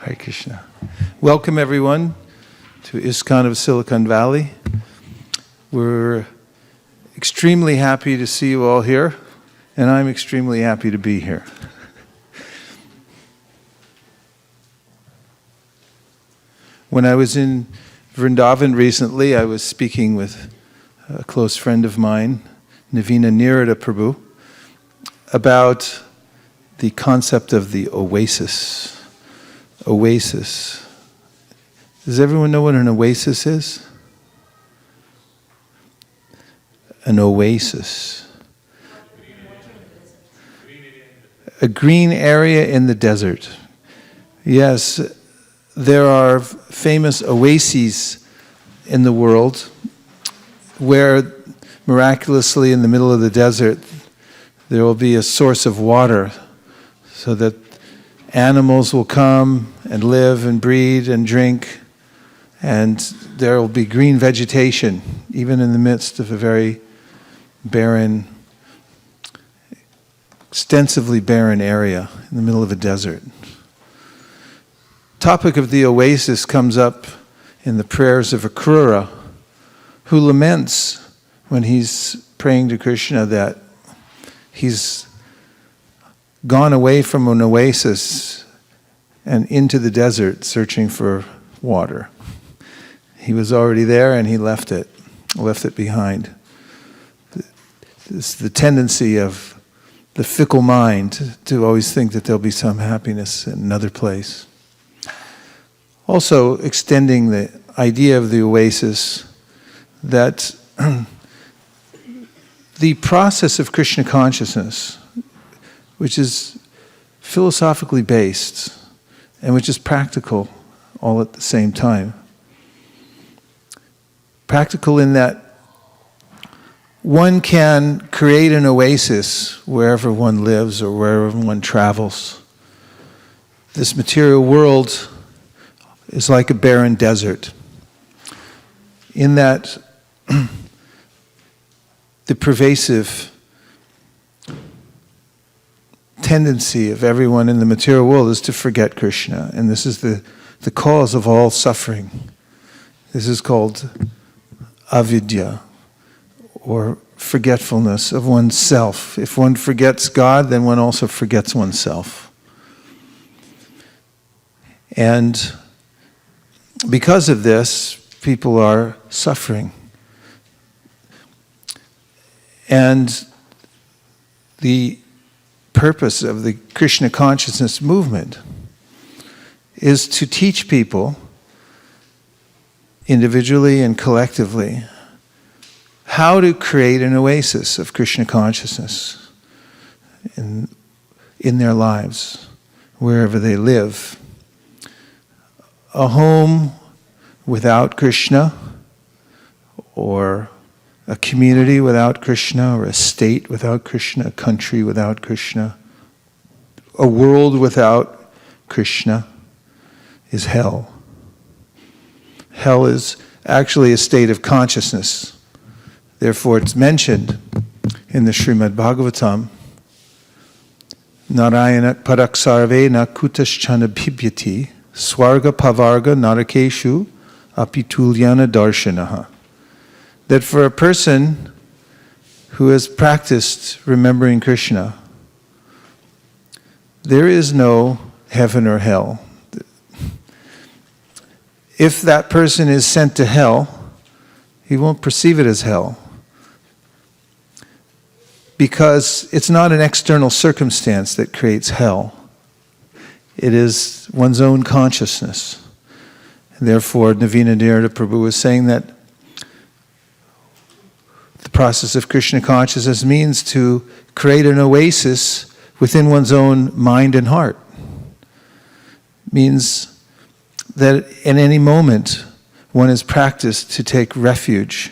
Hare Krishna. Welcome everyone to ISKCON of Silicon Valley. We're extremely happy to see you all here, and I'm extremely happy to be here. When I was in Vrindavan recently, I was speaking with a close friend of mine, Vaisesika Prabhu, about the concept of the oasis. Oasis. Does everyone know what an oasis is? An oasis. A green area in the desert. Yes, there are famous oases in the world where miraculously in the middle of the desert there will be a source of water so that animals will come and live and breed and drink, and there will be green vegetation, even in the midst of a very barren, extensively barren area in the middle of a desert. Topic of the oasis comes up in the prayers of Akrura, who laments when he's praying to Krishna that he's gone away from an oasis and into the desert searching for water. He was already there and he left it behind. It's the tendency of the fickle mind to always think that there'll be some happiness in another place. Also extending the idea of the oasis, that the process of Krishna consciousness, which is philosophically based and which is practical all at the same time. Practical in that one can create an oasis wherever one lives or wherever one travels. This material world is like a barren desert, in that the pervasive tendency of everyone in the material world is to forget Krishna, and this is the cause of all suffering. This is called avidya, or forgetfulness of oneself. If one forgets God, then one also forgets oneself. And because of this, people are suffering. And the purpose of the Krishna consciousness movement is to teach people, individually and collectively, how to create an oasis of Krishna consciousness in their lives, wherever they live. A home without Krishna, or a community without Krishna, or a state without Krishna, a country without Krishna, a world without Krishna is hell. Hell is actually a state of consciousness. Therefore, it's mentioned in the Srimad Bhagavatam, Narayana paraksarve na kutaschana bhibyati swarga pavarga narakeshu apitulyana darshanaha. That for a person who has practiced remembering Krishna, there is no heaven or hell. If that person is sent to hell, he won't perceive it as hell, because it's not an external circumstance that creates hell. It is one's own consciousness. And therefore, Vaisesika Prabhu is saying that the process of Krishna consciousness means to create an oasis within one's own mind and heart. Means that in any moment one is practiced to take refuge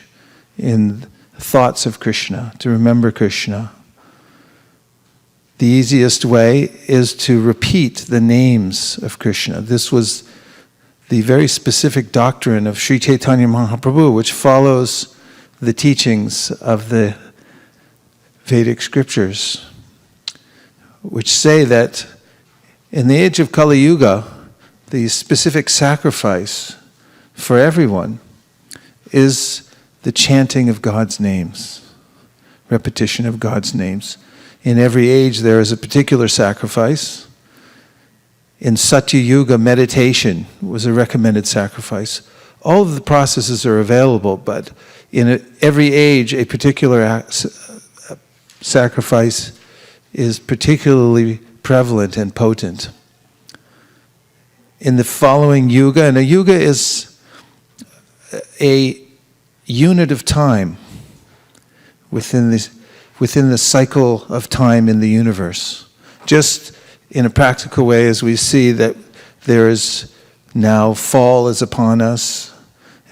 in thoughts of Krishna, to remember Krishna. The easiest way is to repeat the names of Krishna. This was the very specific doctrine of Sri Chaitanya Mahaprabhu, which follows the teachings of the Vedic scriptures, which say that in the age of Kali Yuga, the specific sacrifice for everyone is the chanting of God's names, repetition of God's names. In every age there is a particular sacrifice. In Satya Yuga, meditation was a recommended sacrifice. All of the processes are available, but in every age a particular sacrifice is particularly prevalent and potent. In the following yuga, and a yuga is a unit of time within the cycle of time in the universe. Just in a practical way, as we see that there is now fall is upon us,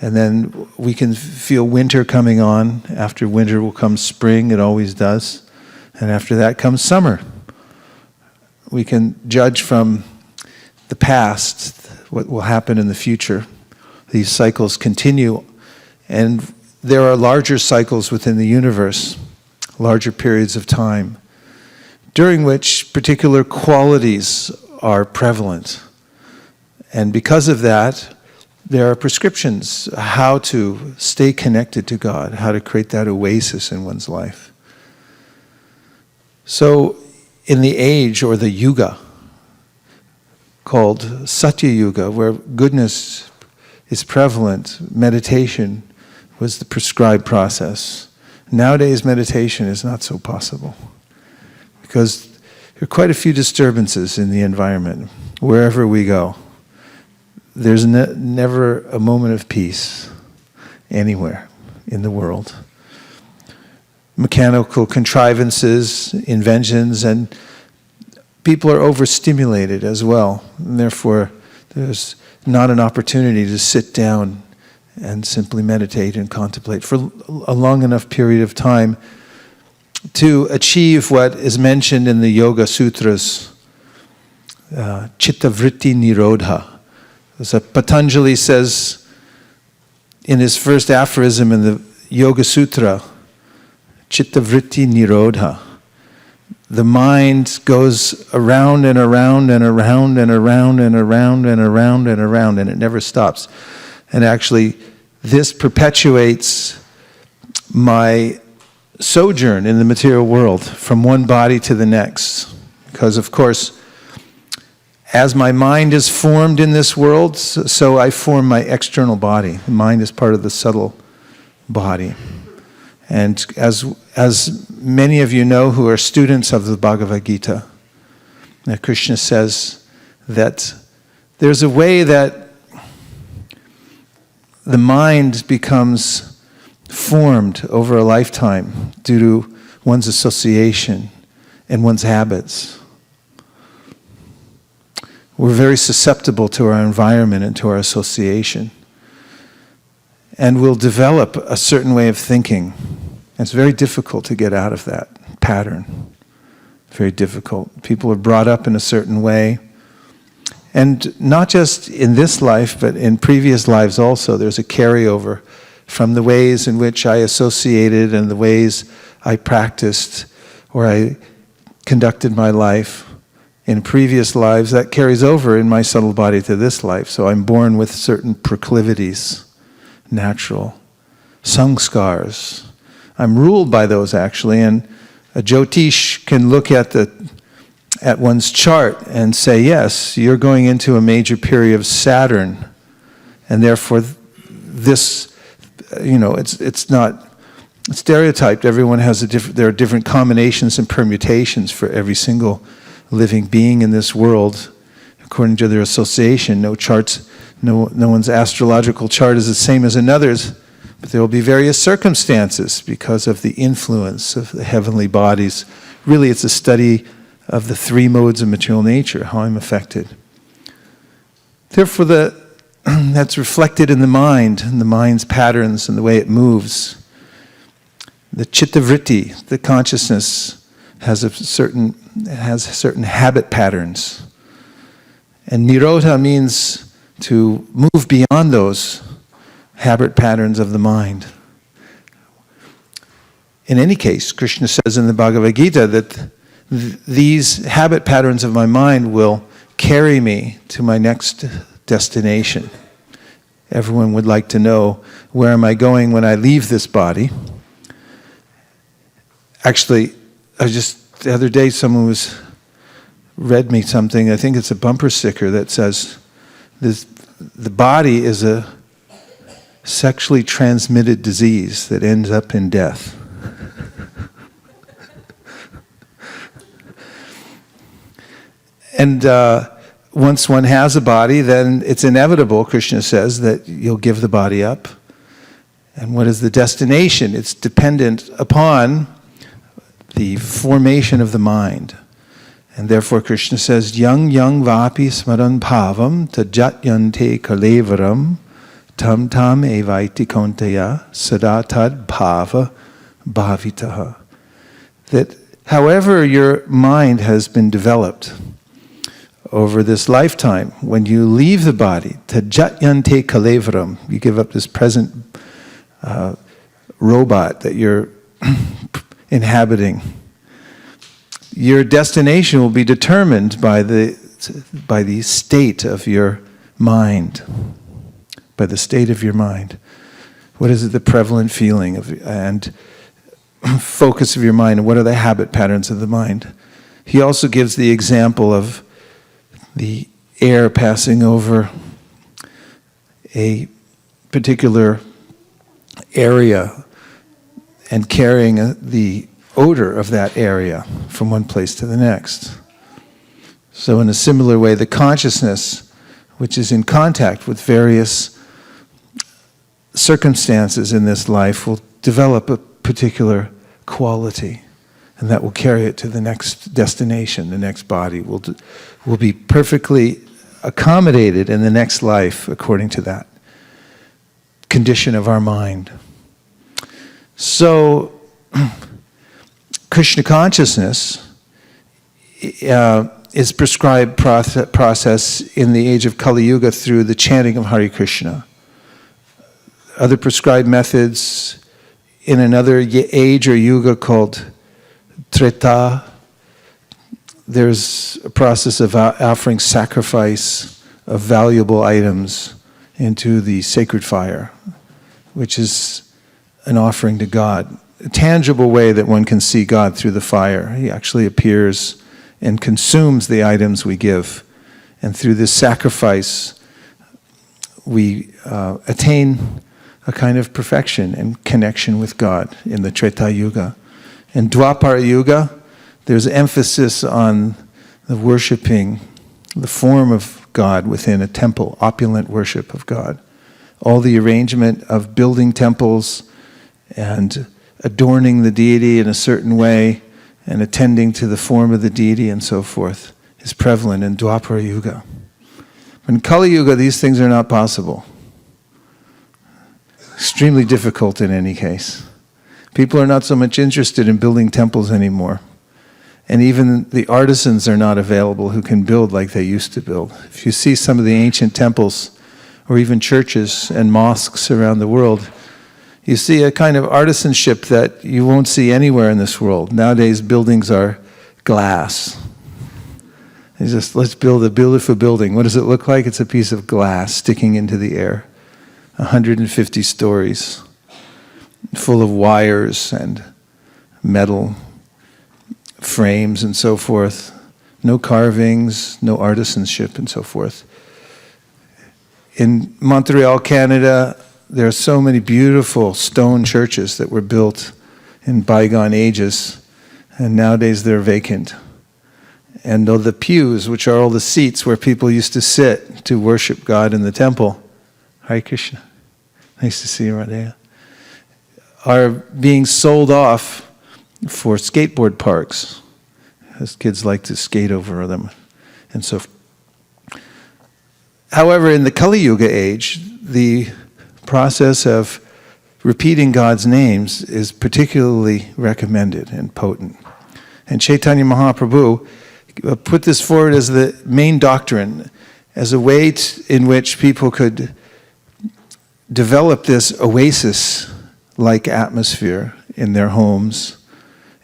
and then we can feel winter coming on. After winter will come spring, it always does. And after that comes summer. We can judge from the past what will happen in the future. These cycles continue, and there are larger cycles within the universe, larger periods of time, during which particular qualities are prevalent. And because of that, there are prescriptions how to stay connected to God, how to create that oasis in one's life. So, in the age or the yuga called Satya Yuga, where goodness is prevalent, meditation was the prescribed process. Nowadays, meditation is not so possible because there are quite a few disturbances in the environment wherever we go. There's never a moment of peace anywhere in the world. Mechanical contrivances, inventions, and people are overstimulated as well. And therefore, there's not an opportunity to sit down and simply meditate and contemplate for a long enough period of time to achieve what is mentioned in the Yoga Sutras, Chitta Vritti Nirodha. So Patanjali says in his first aphorism in the Yoga Sutra, Chitta Vritti Nirodha. The mind goes around and around and around and around and around and around and around, and it never stops. And actually, this perpetuates my sojourn in the material world from one body to the next. Because, of course, as my mind is formed in this world, so I form my external body. The mind is part of the subtle body. And as many of you know who are students of the Bhagavad-gita, that Krishna says that there's a way that the mind becomes formed over a lifetime due to one's association and one's habits. We're very susceptible to our environment and to our association. And we'll develop a certain way of thinking. It's very difficult to get out of that pattern. Very difficult. People are brought up in a certain way. And not just in this life, but in previous lives also, there's a carryover from the ways in which I associated and the ways I practiced or I conducted my life in previous lives. That carries over in my subtle body to this life. So I'm born with certain proclivities, natural samskars. I'm ruled by those actually, and a Jyotish can look at one's chart and say, yes, you're going into a major period of Saturn, and therefore this, it's not stereotyped. Everyone has there are different combinations and permutations for every single living being in this world, according to their association. No one's astrological chart is the same as another's, but there will be various circumstances because of the influence of the heavenly bodies. Really, it's a study of the three modes of material nature, how I'm affected. Therefore, that's reflected in the mind, and the mind's patterns and the way it moves. The chitta vritti, the consciousness, has certain habit patterns. And nirodha means to move beyond those habit patterns of the mind. In any case, Krishna says in the Bhagavad-gita that these habit patterns of my mind will carry me to my next destination. Everyone would like to know, where am I going when I leave this body? Actually, the other day someone read me something, I think it's a bumper sticker that says, the body is a sexually transmitted disease that ends up in death. And once one has a body, then it's inevitable, Krishna says, that you'll give the body up. And what is the destination? It's dependent upon the formation of the mind. And therefore Krishna says, Yang vapi smaran bhavam tajatyante kalevaram tam tam evaiti konteya sadatad bhava bhavitaha. That however your mind has been developed over this lifetime, when you leave the body, tajatyante kalevaram, you give up this present robot that you're inhabiting, your destination will be determined by the state of your mind. By the state of your mind. What is it, the prevalent feeling and focus of your mind, and what are the habit patterns of the mind? He also gives the example of the air passing over a particular area and carrying the odor of that area from one place to the next. So in a similar way, the consciousness, which is in contact with various circumstances in this life, will develop a particular quality, and that will carry it to the next destination. The next body will be perfectly accommodated in the next life according to that condition of our mind. So Krishna consciousness is prescribed process in the age of Kali Yuga through the chanting of Hare Krishna. Other prescribed methods in another age or yuga called Treta, there's a process of offering sacrifice of valuable items into the sacred fire, which is an offering to God. A tangible way that one can see God through the fire. He actually appears and consumes the items we give. And through this sacrifice, we attain a kind of perfection and connection with God in the Treta Yuga. In Dwapara Yuga, there's emphasis on the worshiping, the form of God within a temple, opulent worship of God. All the arrangement of building temples and adorning the deity in a certain way and attending to the form of the deity and so forth is prevalent in Dwapara Yuga. In Kali Yuga, these things are not possible. Extremely difficult in any case. People are not so much interested in building temples anymore. And even the artisans are not available who can build like they used to build. If you see some of the ancient temples or even churches and mosques around the world, you see a kind of artisanship that you won't see anywhere in this world. Nowadays, buildings are glass. It's just, let's build a beautiful building. What does it look like? It's a piece of glass sticking into the air. 150 stories, full of wires and metal frames and so forth. No carvings, no artisanship and so forth. In Montreal, Canada, there are so many beautiful stone churches that were built in bygone ages, and nowadays they're vacant. And all the pews, which are all the seats where people used to sit to worship God in the temple, Hare Krishna, nice to see you, Radha, are being sold off for skateboard parks, as kids like to skate over them, and so. However, in the Kali Yuga age, the process of repeating God's names is particularly recommended and potent. And Chaitanya Mahaprabhu put this forward as the main doctrine, as a way in which people could develop this oasis-like atmosphere in their homes,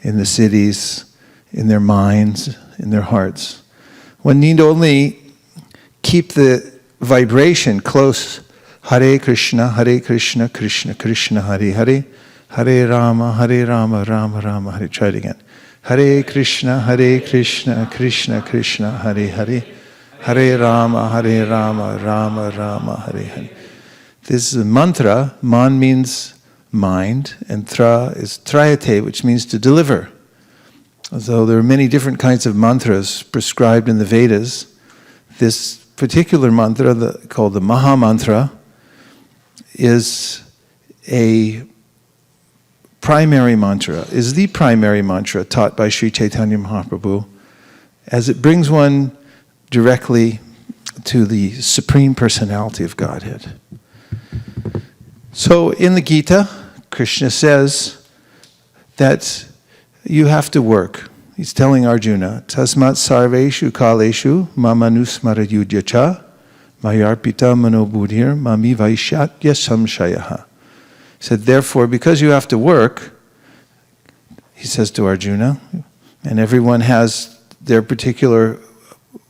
in the cities, in their minds, in their hearts. One need only keep the vibration close. Hare Krishna, Krishna Krishna, Hare Hare, Hare Rama, Rama Rama, Hare. Try it again. Hare Krishna, Krishna Krishna, Hare Hare, Hare Rama, Rama Rama, Hare Hare. This is a mantra. Man means mind, and tra is trayate, which means to deliver. Although there are many different kinds of mantras prescribed in the Vedas, this particular mantra, called the Maha Mantra, is a primary mantra, is the primary mantra taught by Sri Chaitanya Mahaprabhu, as it brings one directly to the Supreme Personality of Godhead. So in the Gita, Krishna says that you have to work. He's telling Arjuna, Tasmat sarveshu kaleshu mamanusmara yudyacha mayarpita manobudhir mami vaishatya samshayaha. He said, therefore, because you have to work, he says to Arjuna, and everyone has their particular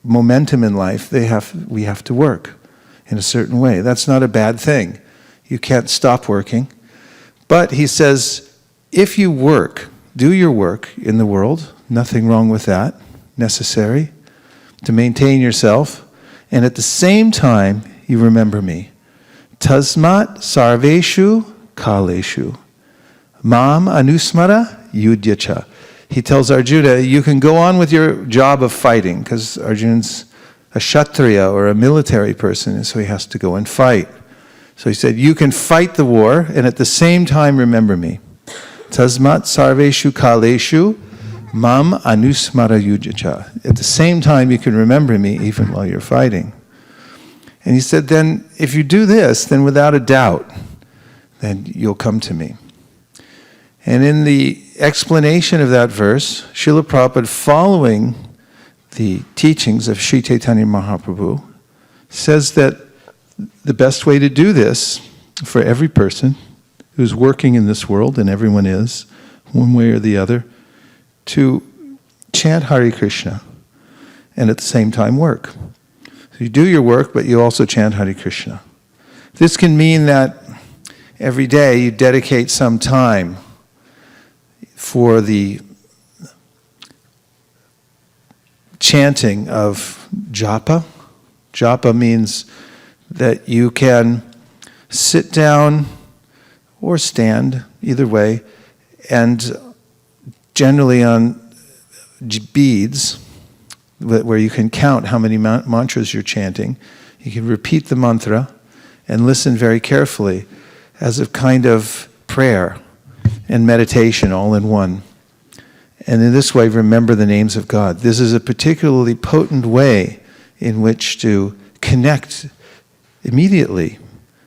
momentum in life, we have to work in a certain way. That's not a bad thing. You can't stop working. But he says, if you work, do your work in the world, nothing wrong with that, necessary to maintain yourself, and at the same time, you remember me. Tasmat sarveshu kaleshu mam anusmara yudyacha. He tells Arjuna, you can go on with your job of fighting, because Arjuna's a kshatriya, or a military person, and so he has to go and fight. So he said, you can fight the war, and at the same time remember me. Tasmat sarveshu kaleshu mam anusmara yudyacha. At the same time you can remember me even while you're fighting. And he said, then if you do this, then without a doubt, then you'll come to me. And in the explanation of that verse, Srila Prabhupada, following the teachings of Sri Chaitanya Mahaprabhu, says that the best way to do this for every person who's working in this world, and everyone is, one way or the other, to chant Hare Krishna and at the same time work. So you do your work, but you also chant Hare Krishna. This can mean that every day you dedicate some time for the chanting of japa. Japa means that you can sit down or stand, either way, and generally on beads, where you can count how many mantras you're chanting, you can repeat the mantra and listen very carefully as a kind of prayer and meditation all in one. And in this way, remember the names of God. This is a particularly potent way in which to connect immediately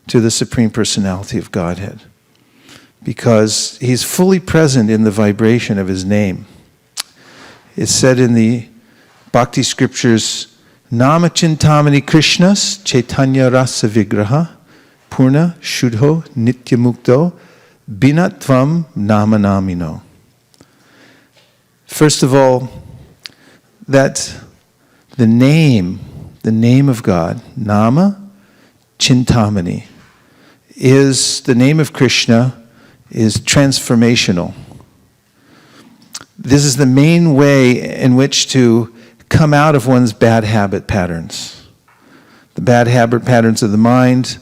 to the Supreme Personality of Godhead, because He's fully present in the vibration of His name. It's said in the Bhakti scriptures, Nama chintamani Krishnas Chaitanya rasa vigraha purna shuddho nitya mukto binatvam nama namino. First of all, that the name of God, Nama Chintamani, is the name of Krishna, is transformational. This is the main way in which to come out of one's bad habit patterns. The bad habit patterns of the mind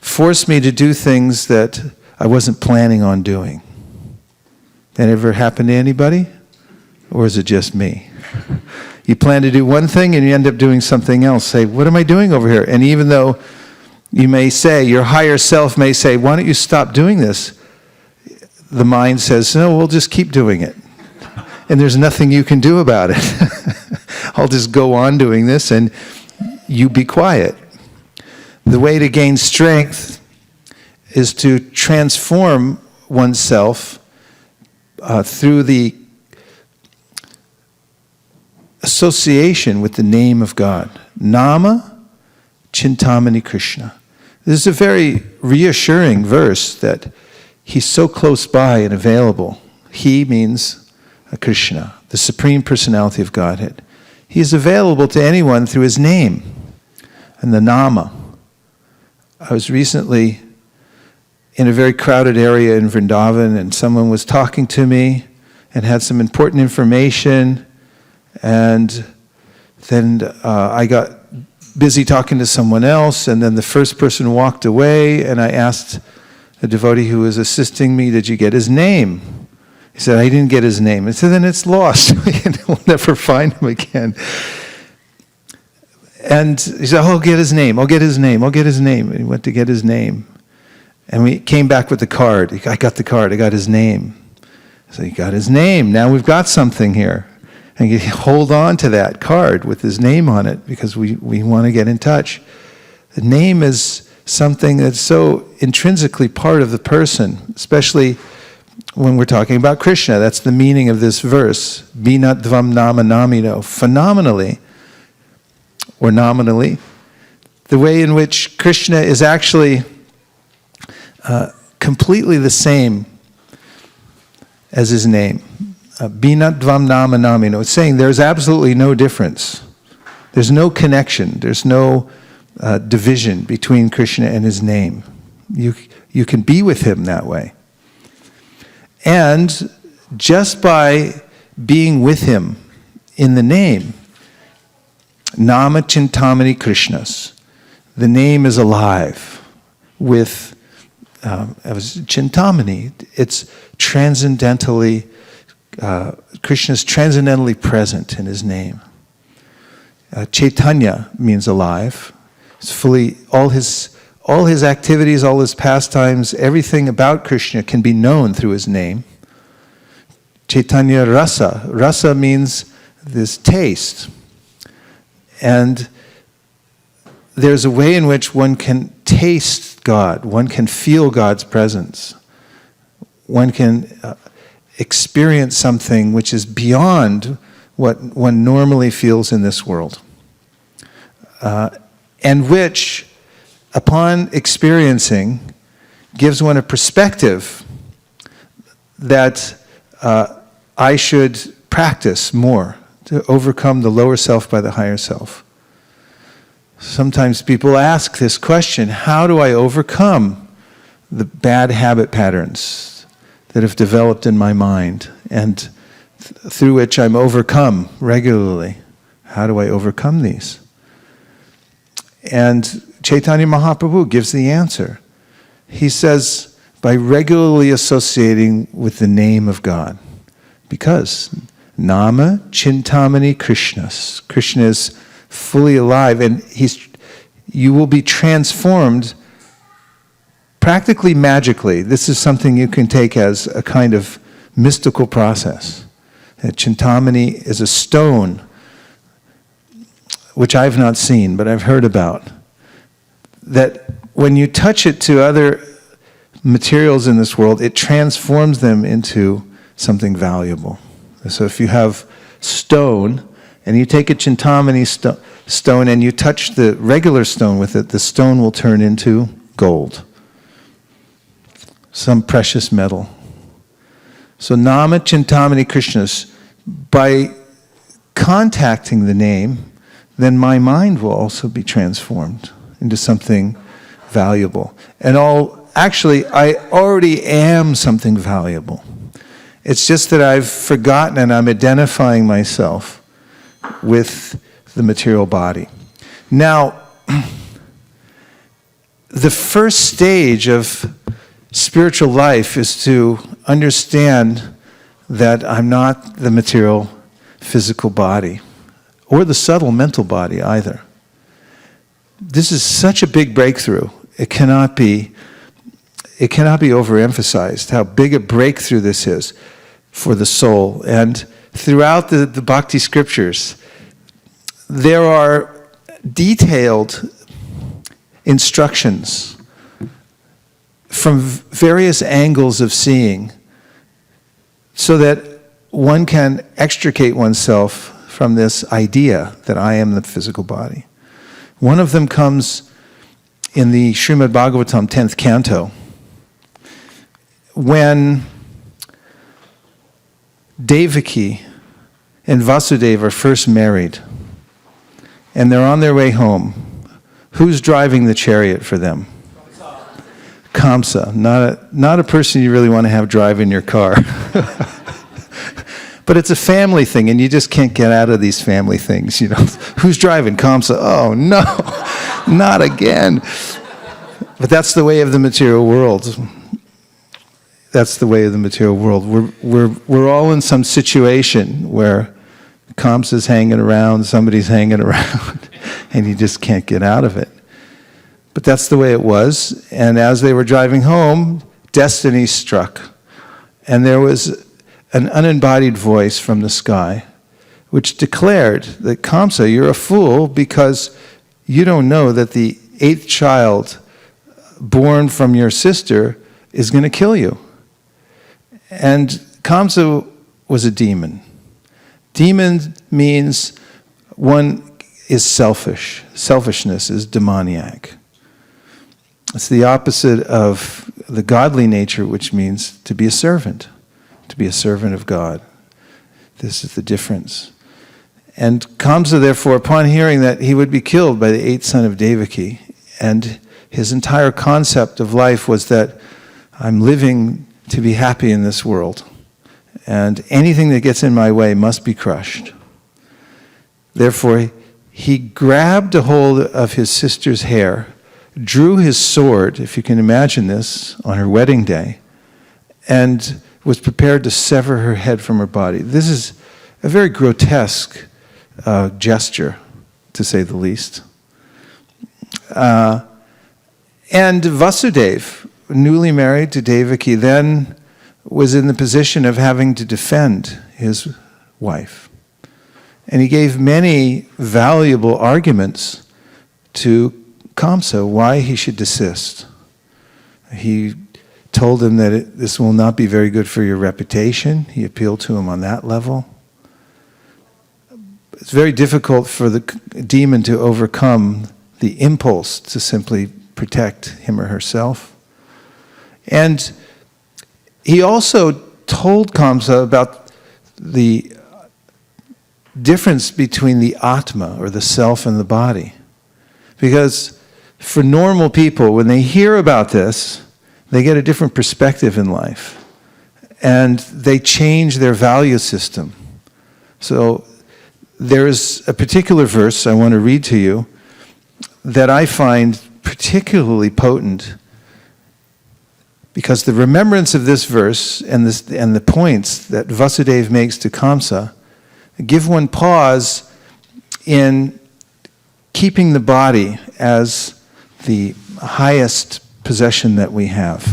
force me to do things that I wasn't planning on doing. That ever happened to anybody? Or is it just me? You plan to do one thing and you end up doing something else. Say, what am I doing over here? And even though you may say, your higher self may say, why don't you stop doing this? The mind says, no, we'll just keep doing it. And there's nothing you can do about it. I'll just go on doing this and you be quiet. The way to gain strength is to transform oneself through the association with the name of God. Nama Chintamani Krishna. This is a very reassuring verse that He's so close by and available. He means Krishna, the Supreme Personality of Godhead. He is available to anyone through His name and the Nama. I was recently in a very crowded area in Vrindavan, and someone was talking to me and had some important information, and then I got busy talking to someone else, and then the first person walked away, and I asked a devotee who was assisting me, did you get his name? He said, I didn't get his name. I said, then it's lost. We'll never find him again. And he said, I'll get his name. I'll get his name. I'll get his name. And he went to get his name. And we came back with the card. I got the card. I got his name. So he got his name. Now we've got something here. And you hold on to that card with his name on it because we want to get in touch. The name is something that's so intrinsically part of the person, especially when we're talking about Krishna. That's the meaning of this verse. Binat dvam nama namino. Phenomenally, or nominally, the way in which Krishna is actually completely the same as his name. Binat dvam nama namino. It's saying there's absolutely no difference. There's no connection. There's no division between Krishna and his name. You can be with him that way. And just by being with him in the name, Nama Chintamani Krishnas, the name is alive with Chintamani. It's transcendentally, Krishna's transcendentally present in his name. Chaitanya means alive. It's fully, all his activities, all his pastimes, everything about Krishna can be known through his name. Chaitanya Rasa. Rasa means this taste. And there's a way in which one can taste God. One can feel God's presence. One can experience something which is beyond what one normally feels in this world. And which, upon experiencing, gives one a perspective that I should practice more to overcome the lower self by the higher self. Sometimes people ask this question, how do I overcome the bad habit patterns that have developed in my mind and through which I'm overcome regularly? How do I overcome these? And Chaitanya Mahaprabhu gives the answer. He says, by regularly associating with the name of God. Because Nama Chintamani Krishnas. Krishna is fully alive, and you will be transformed practically magically. This is something you can take as a kind of mystical process. Chintamani is a stone, which I've not seen, but I've heard about, that when you touch it to other materials in this world, it transforms them into something valuable. So if you have stone, and you take a chintamani stone and you touch the regular stone with it, the stone will turn into gold, some precious metal. So Nama Chintamani Krishnas, by contacting the name, then my mind will also be transformed into something valuable. And actually, I already am something valuable. It's just that I've forgotten and I'm identifying myself with the material body. Now, the first stage of spiritual life is to understand that I'm not the material physical body, or the subtle mental body either. This is such a big breakthrough. It cannot be overemphasized how big a breakthrough this is for the soul. And throughout the Bhakti scriptures, there are detailed instructions from various angles of seeing so that one can extricate oneself from this idea that I am the physical body. One of them comes in the Srimad Bhagavatam 10th canto, when Devaki and Vasudeva are first married, and they're on their way home. Who's driving the chariot for them? Kamsa, not a person you really want to have drive in your car. But it's a family thing, and you just can't get out of these family things, Who's driving? Kamsa. Oh, no, not again. But that's the way of the material world. That's the way of the material world. We're all in some situation where Kamsa's hanging around, somebody's hanging around, and you just can't get out of it. But that's the way it was. And as they were driving home, destiny struck. And there was an unembodied voice from the sky which declared that, Kamsa, you're a fool because you don't know that the 8th child born from your sister is going to kill you. And Kamsa was a demon. Demon means one is selfish. Selfishness is demoniac. It's the opposite of the godly nature, which means to be a servant of God. This is the difference. And Kamsa, therefore, upon hearing that he would be killed by the 8th son of Devaki, and his entire concept of life was that I'm living to be happy in this world, and anything that gets in my way must be crushed. Therefore, he grabbed a hold of his sister's hair, drew his sword, if you can imagine this, on her wedding day, and was prepared to sever her head from her body. This is a very grotesque gesture, to say the least. And Vasudeva, newly married to Devaki, then was in the position of having to defend his wife. And he gave many valuable arguments to Kamsa why he should desist. He told him that this will not be very good for your reputation. He appealed to him on that level. It's very difficult for the demon to overcome the impulse to simply protect him or herself. And he also told Kamsa about the difference between the Atma, or the self, and the body. Because for normal people, when they hear about this, they get a different perspective in life. And they change their value system. So there's a particular verse I want to read to you that I find particularly potent, because the remembrance of this verse and the points that Vasudeva makes to Kamsa give one pause in keeping the body as the highest possession that we have.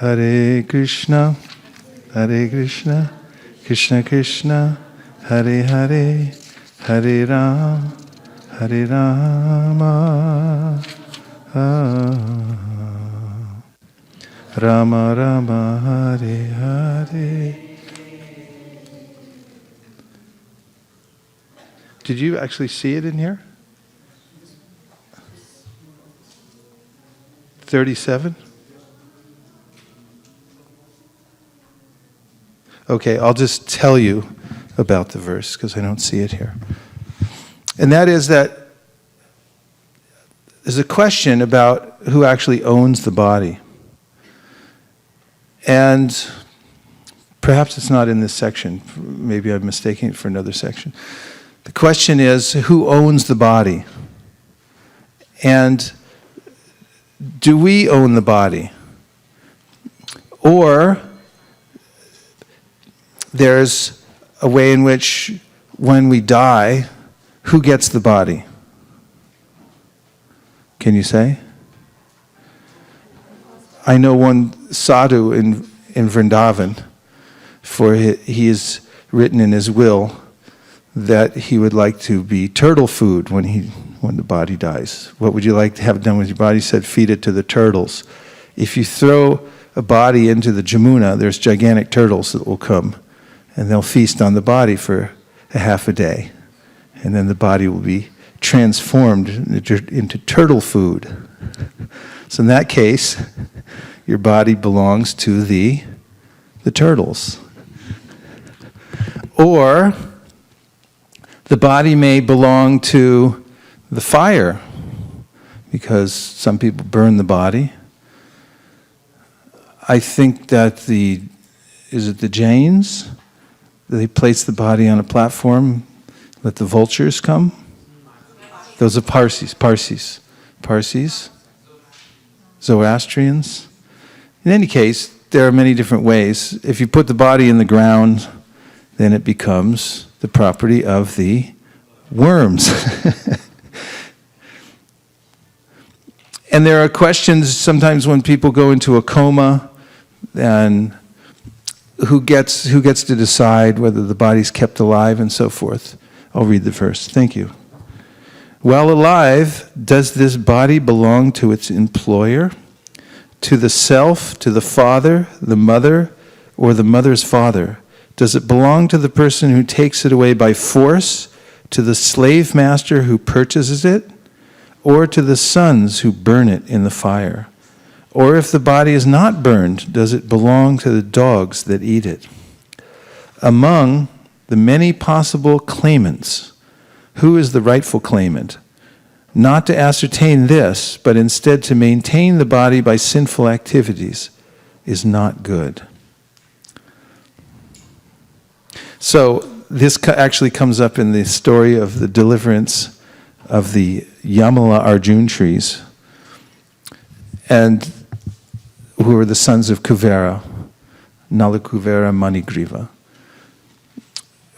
Hare Krishna, Krishna Krishna, Hare Hare, Hare Rama, Rama Rama, Hare Hare. Did you actually see it in here? 37? Okay, I'll just tell you about the verse because I don't see it here. And that is that there's a question about who actually owns the body. And perhaps it's not in this section. Maybe I'm mistaking it for another section. The question is, who owns the body? And do we own the body? Or there's a way in which when we die, who gets the body? Can you say? I know one sadhu in Vrindavan, for he has written in his will that he would like to be turtle food when the body dies. What would you like to have done with your body? He said, feed it to the turtles. If you throw a body into the Jamuna, there's gigantic turtles that will come, and they'll feast on the body for a half a day. And then the body will be transformed into turtle food. So in that case, your body belongs to the turtles. Or the body may belong to the fire, because some people burn the body. I think that is it the Jains? They place the body on a platform, let the vultures come? Those are Parsis. Zoroastrians. In any case, there are many different ways. If you put the body in the ground, then it becomes the property of the worms. And there are questions sometimes when people go into a coma, and who gets to decide whether the body's kept alive and so forth. I'll read the verse. Thank you. While alive, does this body belong to its employer, to the self, to the father, the mother, or the mother's father? Does it belong to the person who takes it away by force, to the slave master who purchases it, or to the sons who burn it in the fire? Or if the body is not burned, does it belong to the dogs that eat it? Among the many possible claimants, who is the rightful claimant? Not to ascertain this, but instead to maintain the body by sinful activities, is not good. So this actually comes up in the story of the deliverance of the Yamala Arjun trees, and who were the sons of Kuvera, Nalakuvera Manigriva,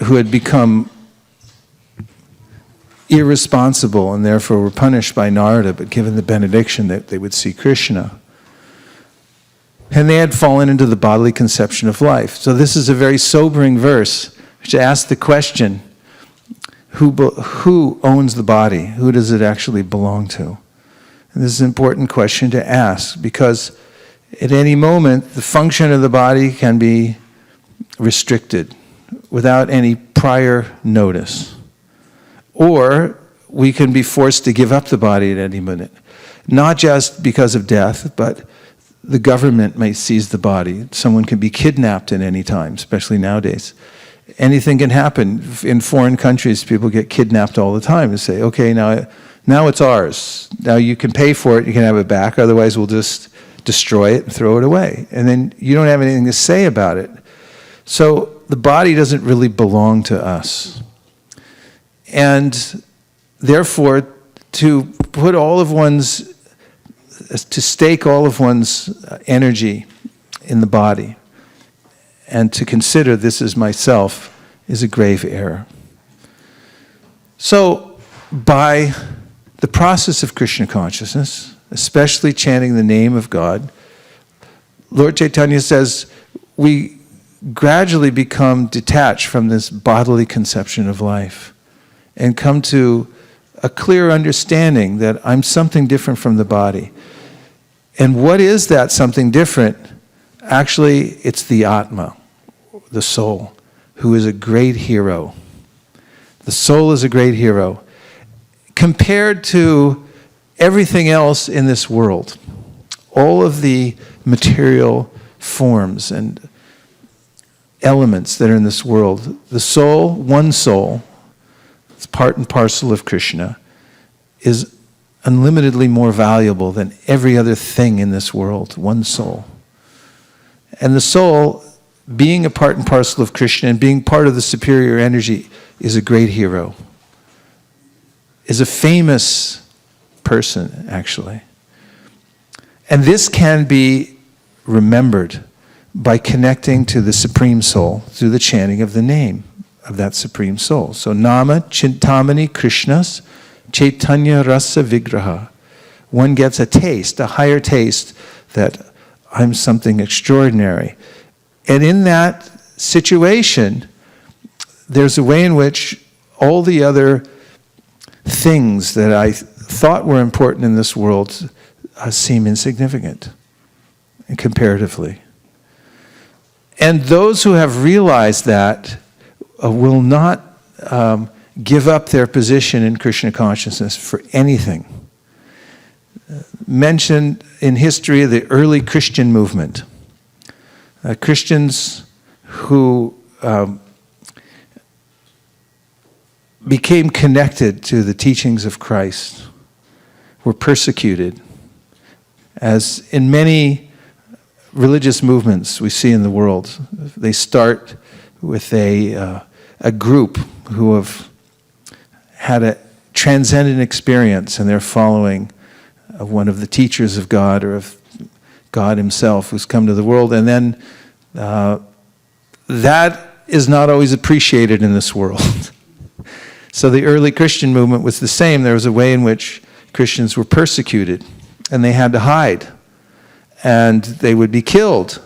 who had become irresponsible and therefore were punished by Narada, but given the benediction that they would see Krishna. And they had fallen into the bodily conception of life. So this is a very sobering verse, which asks the question, who owns the body? Who does it actually belong to? And this is an important question to ask, because at any moment, the function of the body can be restricted without any prior notice. Or we can be forced to give up the body at any minute. Not just because of death, but the government may seize the body. Someone can be kidnapped at any time, especially nowadays. Anything can happen. In foreign countries, people get kidnapped all the time and say, okay, now it's ours. Now you can pay for it, you can have it back, otherwise we'll just destroy it and throw it away. And then you don't have anything to say about it. So the body doesn't really belong to us. And therefore, to stake all of one's energy in the body and to consider this is myself is a grave error. So, by the process of Krishna consciousness, especially chanting the name of God, Lord Chaitanya says we gradually become detached from this bodily conception of life and come to a clear understanding that I'm something different from the body. And what is that something different? Actually, it's the Atma, the soul, who is a great hero. The soul is a great hero. Compared to everything else in this world, all of the material forms and elements that are in this world, the soul, one soul, it's part and parcel of Krishna, is unlimitedly more valuable than every other thing in this world, one soul. And the soul, being a part and parcel of Krishna and being part of the superior energy, is a great hero, is a famous person, actually. And this can be remembered by connecting to the Supreme Soul through the chanting of the name of that Supreme Soul. So Nama Chintamani Krishnas Chaitanya Rasa Vigraha. One gets a taste, a higher taste, that I'm something extraordinary. And in that situation, there's a way in which all the other things that I thought were important in this world seem insignificant. comparatively. And those who have realized that will not give up their position in Krishna consciousness for anything. Mentioned in history the early Christian movement. Christians who became connected to the teachings of Christ were persecuted, as in many religious movements we see in the world. They start with a group who have had a transcendent experience, and they're following one of the teachers of God or of God himself who's come to the world, and then that is not always appreciated in this world. So the early Christian movement was the same. There was a way in which Christians were persecuted, and they had to hide, and they would be killed.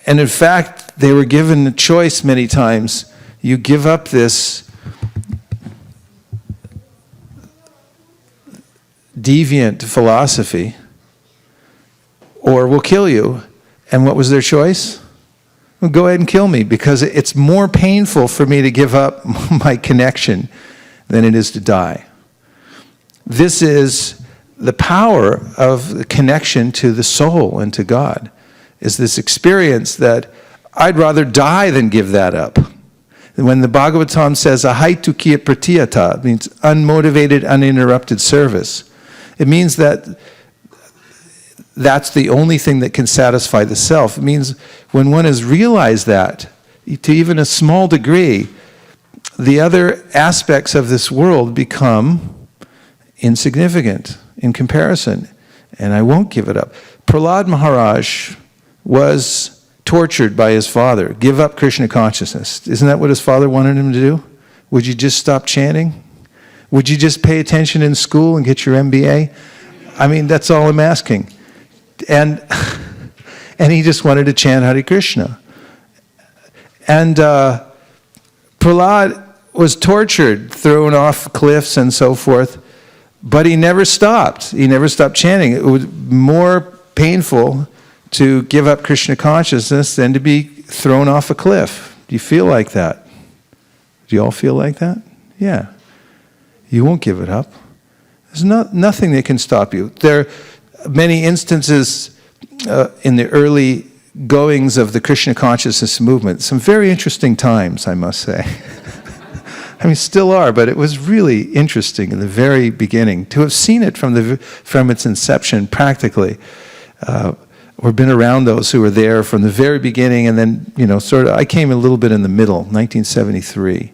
And in fact, they were given a choice many times. You give up this deviant philosophy, or we'll kill you. And what was their choice? Well, go ahead and kill me, because it's more painful for me to give up my connection than it is to die. This is the power of the connection to the soul and to God, is this experience that I'd rather die than give that up. When the Bhagavad-gita says, ahaitu kiya pratiyata, it means unmotivated, uninterrupted service. It means that that's the only thing that can satisfy the self. It means when one has realized that, to even a small degree, the other aspects of this world become insignificant in comparison, and I won't give it up. Prahlad Maharaj was tortured by his father. Give up Krishna consciousness. Isn't that what his father wanted him to do? Would you just stop chanting? Would you just pay attention in school and get your MBA? I mean, that's all I'm asking. And he just wanted to chant Hare Krishna. And Prahlad was tortured, thrown off cliffs and so forth, but he never stopped. He never stopped chanting. It was more painful to give up Krishna consciousness than to be thrown off a cliff. Do you feel like that? Do you all feel like that? Yeah. You won't give it up. There's nothing that can stop you. There are many instances in the early goings of the Krishna consciousness movement. Some very interesting times, I must say. I mean, still are, but it was really interesting in the very beginning to have seen it from its inception practically, or been around those who were there from the very beginning, and then, I came a little bit in the middle, 1973.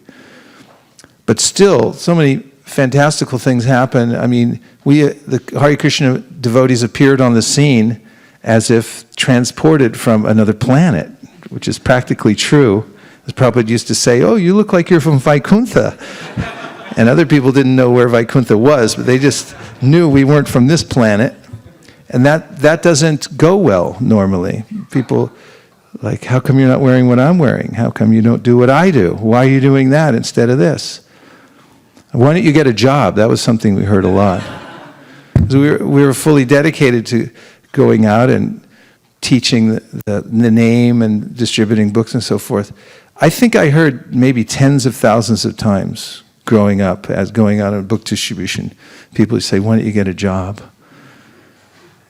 But still, so many fantastical things happen. I mean, the Hare Krishna devotees appeared on the scene as if transported from another planet, which is practically true. As Prabhupada used to say, oh, you look like you're from Vaikuntha. And other people didn't know where Vaikuntha was, but they just knew we weren't from this planet. And that doesn't go well normally. People like, how come you're not wearing what I'm wearing? How come you don't do what I do? Why are you doing that instead of this? Why don't you get a job? That was something we heard a lot. So we were fully dedicated to going out and teaching the name and distributing books and so forth. I think I heard maybe tens of thousands of times growing up, as going out on book distribution, people would say, why don't you get a job?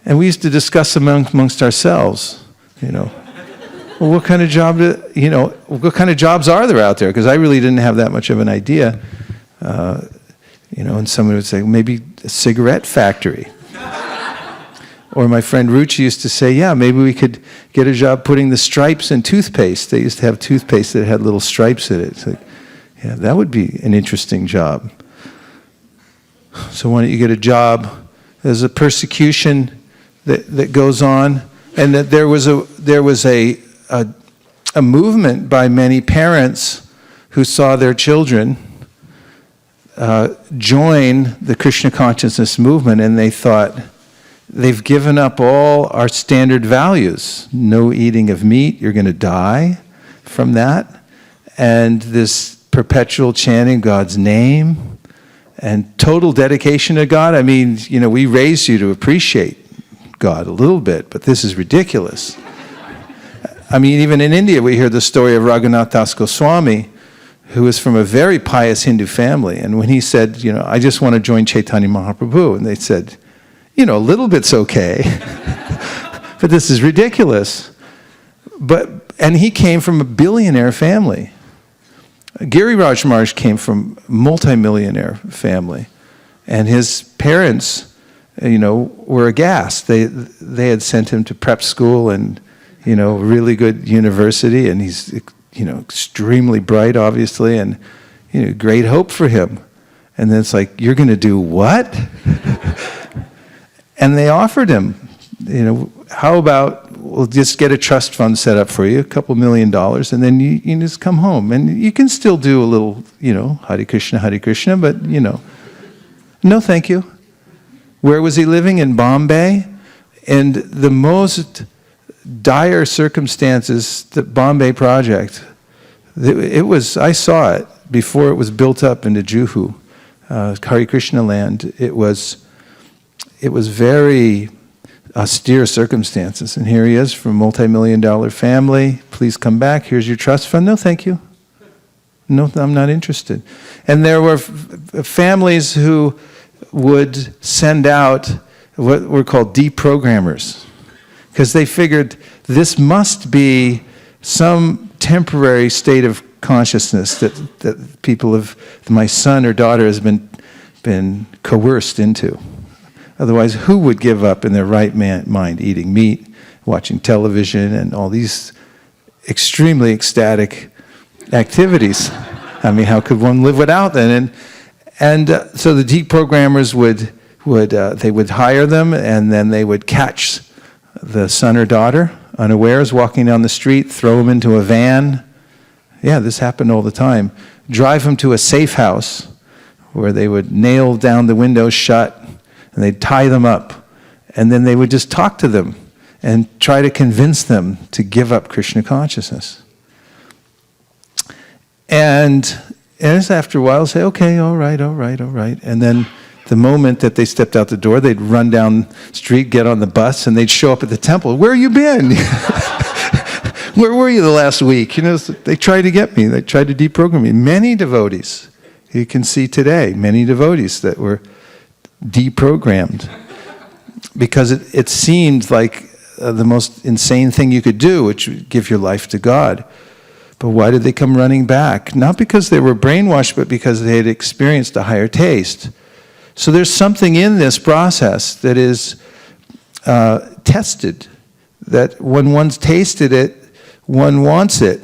And we used to discuss amongst ourselves, well, what kind of job what kind of jobs are there out there? Because I really didn't have that much of an idea. And someone would say, maybe a cigarette factory. Or my friend Ruchi used to say, yeah, maybe we could get a job putting the stripes in toothpaste. They used to have toothpaste that had little stripes in it. It's like, yeah, that would be an interesting job. So why don't you get a job? There's a persecution that goes on, and that there was a movement by many parents who saw their children join the Krishna consciousness movement, and they thought, they've given up all our standard values. No eating of meat, you're going to die from that. And this perpetual chanting God's name and total dedication to God. I mean, we raised you to appreciate God a little bit, but this is ridiculous. I mean, even in India, we hear the story of Raghunath Das Goswami, who was from a very pious Hindu family. And when he said, I just want to join Chaitanya Mahaprabhu, and they said, a little bit's okay, but this is ridiculous. And he came from a billionaire family. Giriraj Maharaj came from a multimillionaire family. And his parents, were aghast. They had sent him to prep school and, really good university, and he's, extremely bright, obviously, and, great hope for him. And then it's like, you're going to do what? And they offered him, how about we'll just get a trust fund set up for you, $2 million, and then you just come home. And you can still do a little, Hare Krishna, but, no thank you. Where was he living? In Bombay? And the most dire circumstances, the Bombay project, I saw it before it was built up into Juhu, Hare Krishna land. It was very austere circumstances. And here he is from a multi-million-dollar family. Please come back. Here's your trust fund. No, thank you. No, I'm not interested. And there were families who would send out what were called deprogrammers, because they figured this must be some temporary state of consciousness that people have, my son or daughter has been coerced into. Otherwise, who would give up in their right mind eating meat, watching television, and all these extremely ecstatic activities? I mean, how could one live without them? And so the deprogrammers would hire them, and then they would catch the son or daughter unawares walking down the street, throw them into a van. Yeah, this happened all the time. Drive them to a safe house where they would nail down the windows shut, and they'd tie them up, and then they would just talk to them and try to convince them to give up Krishna consciousness. And after a while, say, okay, all right. And then the moment that they stepped out the door, they'd run down the street, get on the bus, and they'd show up at the temple. Where you been? Where were you the last week? They tried to get me. They tried to deprogram me. Many devotees, you can see today, many devotees that were deprogrammed because it seemed like the most insane thing you could do, which would give your life to God. But why did they come running back? Not because they were brainwashed, but because they had experienced a higher taste. So there's something in this process that is tested, that when one's tasted it, one wants it.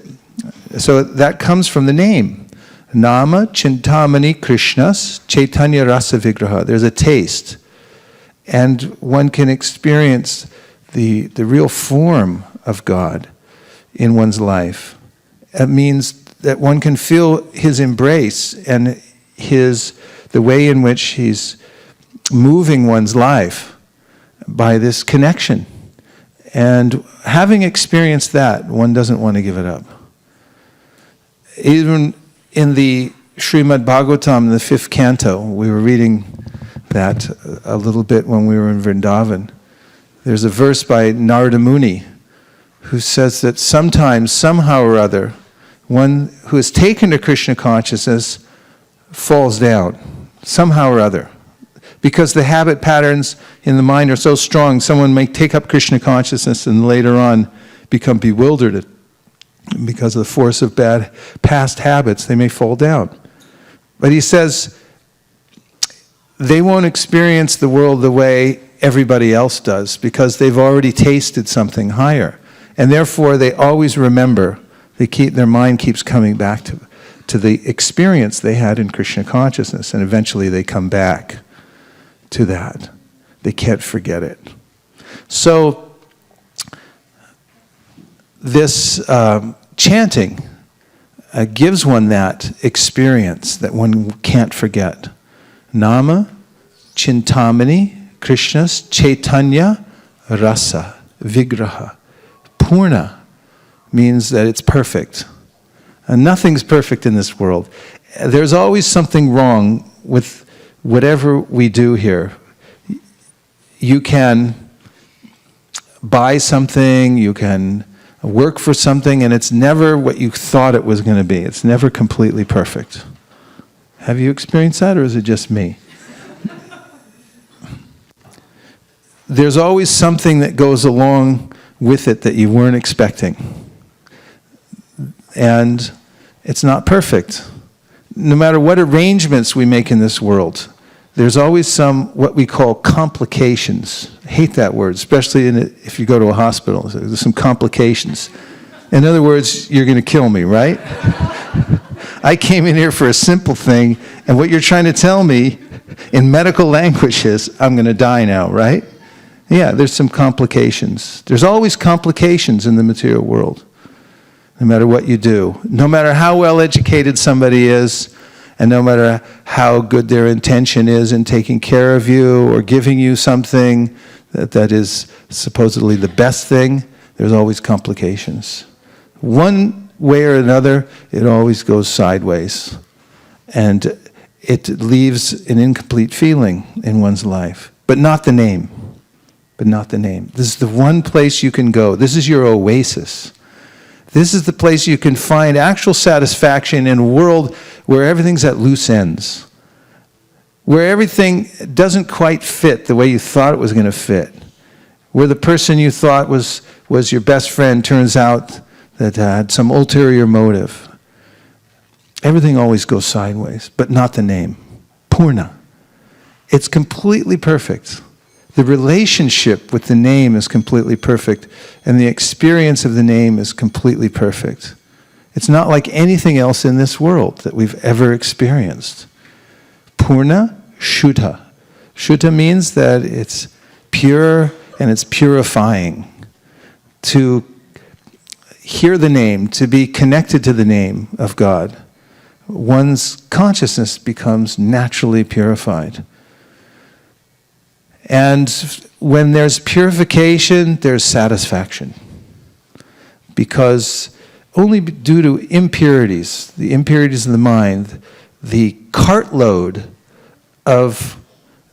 So that comes from the name. Nama chintamani Krishnas Chaitanya Rasa Vigraha. There's a taste. And one can experience the real form of God in one's life. It means that one can feel his embrace and the way in which he's moving one's life by this connection. And having experienced that, one doesn't want to give it up. Even in the Srimad Bhagavatam, the 5th canto, we were reading that a little bit when we were in Vrindavan. There's a verse by Narada Muni who says that sometimes, somehow or other, one who is taken to Krishna consciousness falls down, somehow or other. Because the habit patterns in the mind are so strong, someone may take up Krishna consciousness and later on become bewildered. Because of the force of bad past habits, they may fall down. But he says, they won't experience the world the way everybody else does, because they've already tasted something higher. And therefore, they always remember, their mind keeps coming back to the experience they had in Krishna consciousness, and eventually they come back to that. They can't forget it. So, this chanting gives one that experience that one can't forget. Nama, chintamani, Krishna's Chaitanya, Rasa, Vigraha. Purna means that it's perfect. And nothing's perfect in this world. There's always something wrong with whatever we do here. You can buy something, you can work for something, and it's never what you thought it was going to be. It's never completely perfect. Have you experienced that, or is it just me? There's always something that goes along with it that you weren't expecting. And it's not perfect. No matter what arrangements we make in this world, there's always some, what we call complications. I hate that word, especially if you go to a hospital. There's some complications. In other words, you're going to kill me, right? I came in here for a simple thing, and what you're trying to tell me in medical language is, I'm going to die now, right? Yeah, there's some complications. There's always complications in the material world, no matter what you do. No matter how well educated somebody is, and no matter how good their intention is in taking care of you or giving you something that is supposedly the best thing, there's always complications. One way or another, it always goes sideways. And it leaves an incomplete feeling in one's life. But not the name. But not the name. This is the one place you can go. This is your oasis. This is the place you can find actual satisfaction in a world where everything's at loose ends. Where everything doesn't quite fit the way you thought it was going to fit. Where the person you thought was your best friend turns out that had some ulterior motive. Everything always goes sideways, but not the name. Purna. It's completely perfect. The relationship with the name is completely perfect, and the experience of the name is completely perfect. It's not like anything else in this world that we've ever experienced. Purna, Shuddha. Shuddha means that it's pure and it's purifying. To hear the name, to be connected to the name of God, one's consciousness becomes naturally purified. And when there's purification, there's satisfaction. Because only due to impurities, the impurities of the mind, the cartload of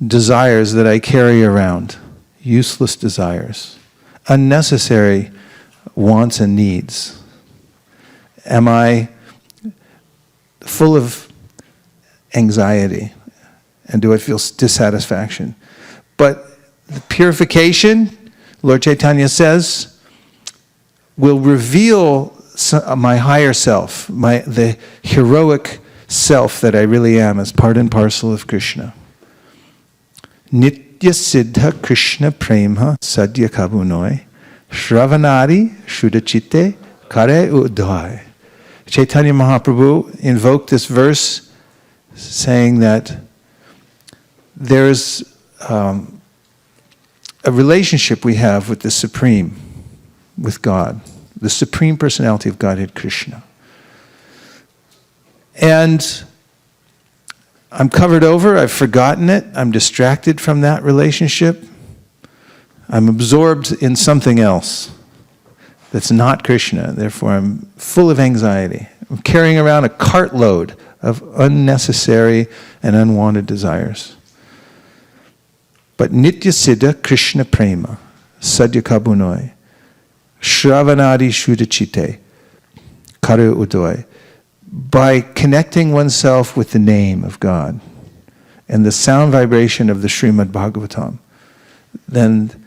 desires that I carry around, useless desires, unnecessary wants and needs, am I full of anxiety? And do I feel dissatisfaction? But the purification, Lord Chaitanya says, will reveal my higher self, the heroic self that I really am as part and parcel of Krishna. Nitya Siddha Krishna Prema Sadhya Kabunoi Shravanadi Shuddhachite Kare Udhai. Chaitanya Mahaprabhu invoked this verse saying that there's a relationship we have with the Supreme, with God, the Supreme Personality of Godhead, Krishna. And I'm covered over, I've forgotten it, I'm distracted from that relationship. I'm absorbed in something else that's not Krishna, therefore I'm full of anxiety. I'm carrying around a cartload of unnecessary and unwanted desires. But Nitya Siddha Krishna Prema Sadhya Kabunoi Shravanadi Shuddhachite Karu Udoi. By connecting oneself with the name of God and the sound vibration of the Srimad Bhagavatam, then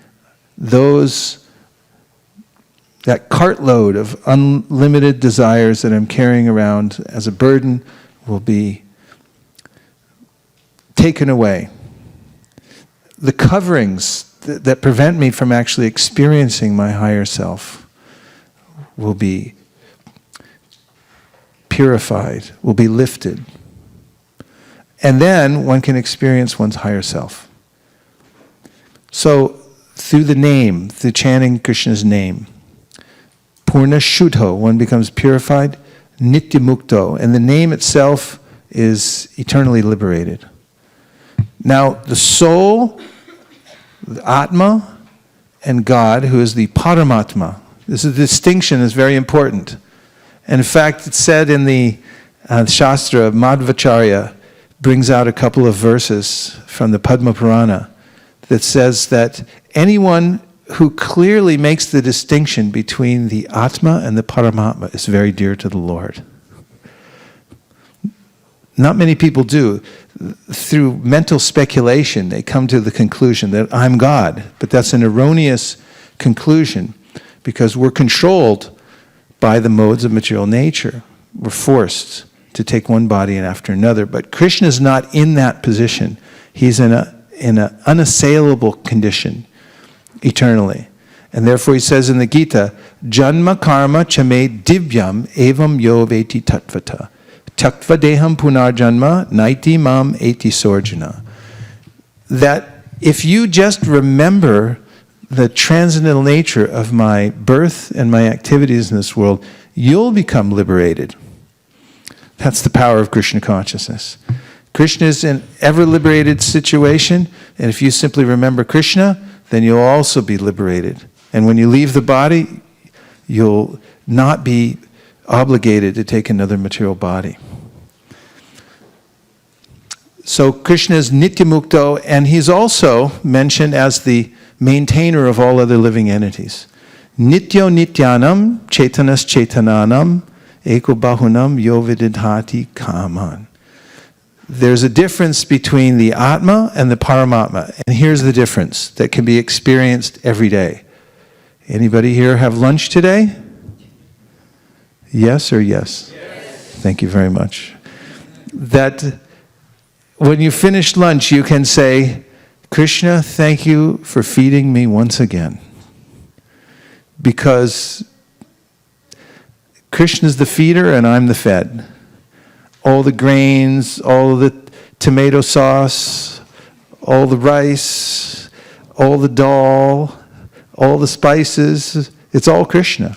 that cartload of unlimited desires that I'm carrying around as a burden will be taken away. The coverings that prevent me from actually experiencing my higher self will be purified, will be lifted. And then one can experience one's higher self. So, through the name, through chanting Krishna's name, Purna Shuddho, one becomes purified, Nitya Mukto, and the name itself is eternally liberated. Now, the soul, the Atma, and God, who is the Paramatma, this is a distinction that's very important. And in fact, it's said in the Shastra, Madhvacharya brings out a couple of verses from the Padma Purana that says that anyone who clearly makes the distinction between the Atma and the Paramatma is very dear to the Lord. Not many people do. Through mental speculation, they come to the conclusion that I'm God. But that's an erroneous conclusion because we're controlled by the modes of material nature. We're forced to take one body after another. But Krishna is not in that position. He's in an unassailable condition eternally. And therefore he says in the Gita, Janma karma chame divyam evam yo veti tattvata. Taktva deham punar janma naiti mam eti sorjana. That if you just remember the transcendental nature of my birth and my activities in this world, you'll become liberated. That's the power of Krishna consciousness. Krishna is in ever liberated situation, and if you simply remember Krishna, then you'll also be liberated. And when you leave the body, you'll not be obligated to take another material body. So Krishna is Nityamukto, and he's also mentioned as the maintainer of all other living entities. Nityo Nityanam Chaitanas Chaitananam Eko Bahunam Yo Vididhati Kaman. There's a difference between the Atma and the Paramatma. And here's the difference that can be experienced every day. Anybody here have lunch today? Yes or yes? Yes. Thank you very much. That when you finish lunch, you can say, Krishna, thank you for feeding me once again. Because Krishna's the feeder and I'm the fed. All the grains, all the tomato sauce, all the rice, all the dal, all the spices, it's all Krishna.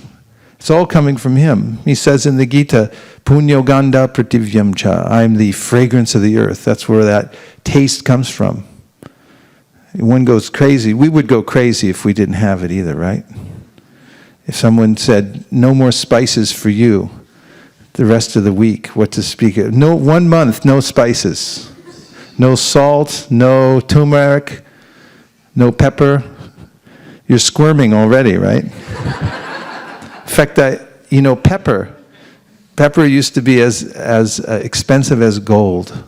It's all coming from him. He says in the Gita, Punyo Gandha Prativyam Cha, I'm the fragrance of the earth. That's where that taste comes from. One goes crazy. We would go crazy if we didn't have it either, right? If someone said, no more spices for you the rest of the week, what to speak of. No, 1 month, no spices. No salt, no turmeric, no pepper. You're squirming already, right? In fact, pepper used to be as expensive as gold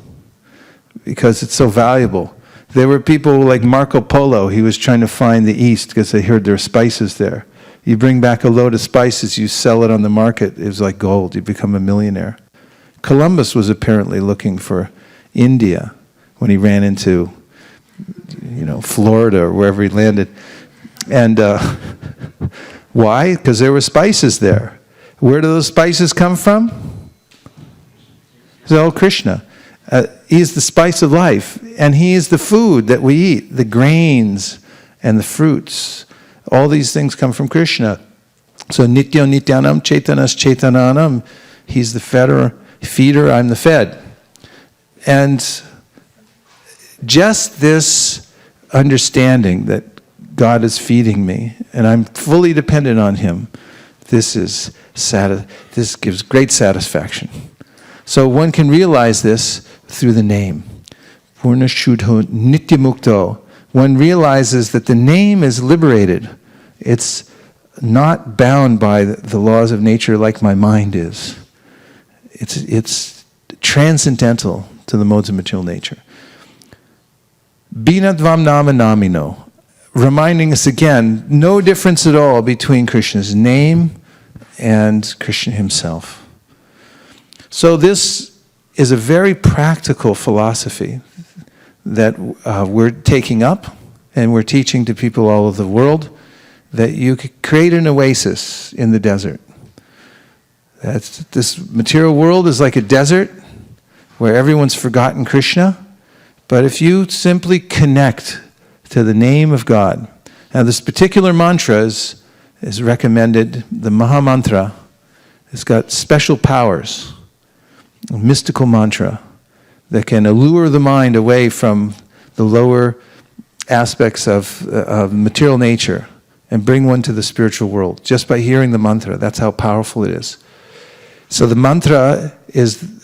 because it's so valuable. There were people like Marco Polo, he was trying to find the East because they heard there were spices there. You bring back a load of spices, you sell it on the market, it was like gold, you become a millionaire. Columbus was apparently looking for India when he ran into, Florida or wherever he landed. And why? Because there were spices there. Where do those spices come from? It's all Krishna. He is the spice of life, and he is the food that we eat, the grains and the fruits. All these things come from Krishna. So Nityo Nityanam Chaitanas Chaitananam, he's the feeder, I'm the fed. And just this understanding that God is feeding me, and I'm fully dependent on him, this gives great satisfaction. So one can realize this through the name. Purna Shuddho Nityamukto. One realizes that the name is liberated. It's not bound by the laws of nature like my mind is. It's transcendental to the modes of material nature. Binadvam Nama Namino. Reminding us again, no difference at all between Krishna's name and Krishna himself. So this is a very practical philosophy that we're taking up and we're teaching to people all over the world, that you could create an oasis in the desert. This material world is like a desert where everyone's forgotten Krishna, but if you simply connect to the name of God. Now this particular mantra is recommended, the Maha Mantra. It's got special powers, a mystical mantra that can allure the mind away from the lower aspects of material nature and bring one to the spiritual world just by hearing the mantra. That's how powerful it is. So the mantra is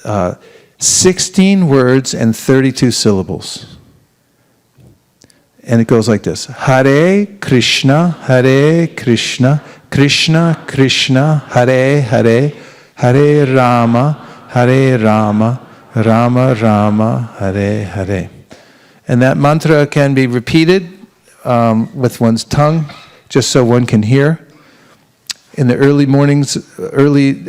16 words and 32 syllables. And it goes like this. Hare Krishna, Krishna Krishna, Hare Hare, Hare Rama, Rama Rama, Hare Hare. And that mantra can be repeated with one's tongue, just so one can hear. In the early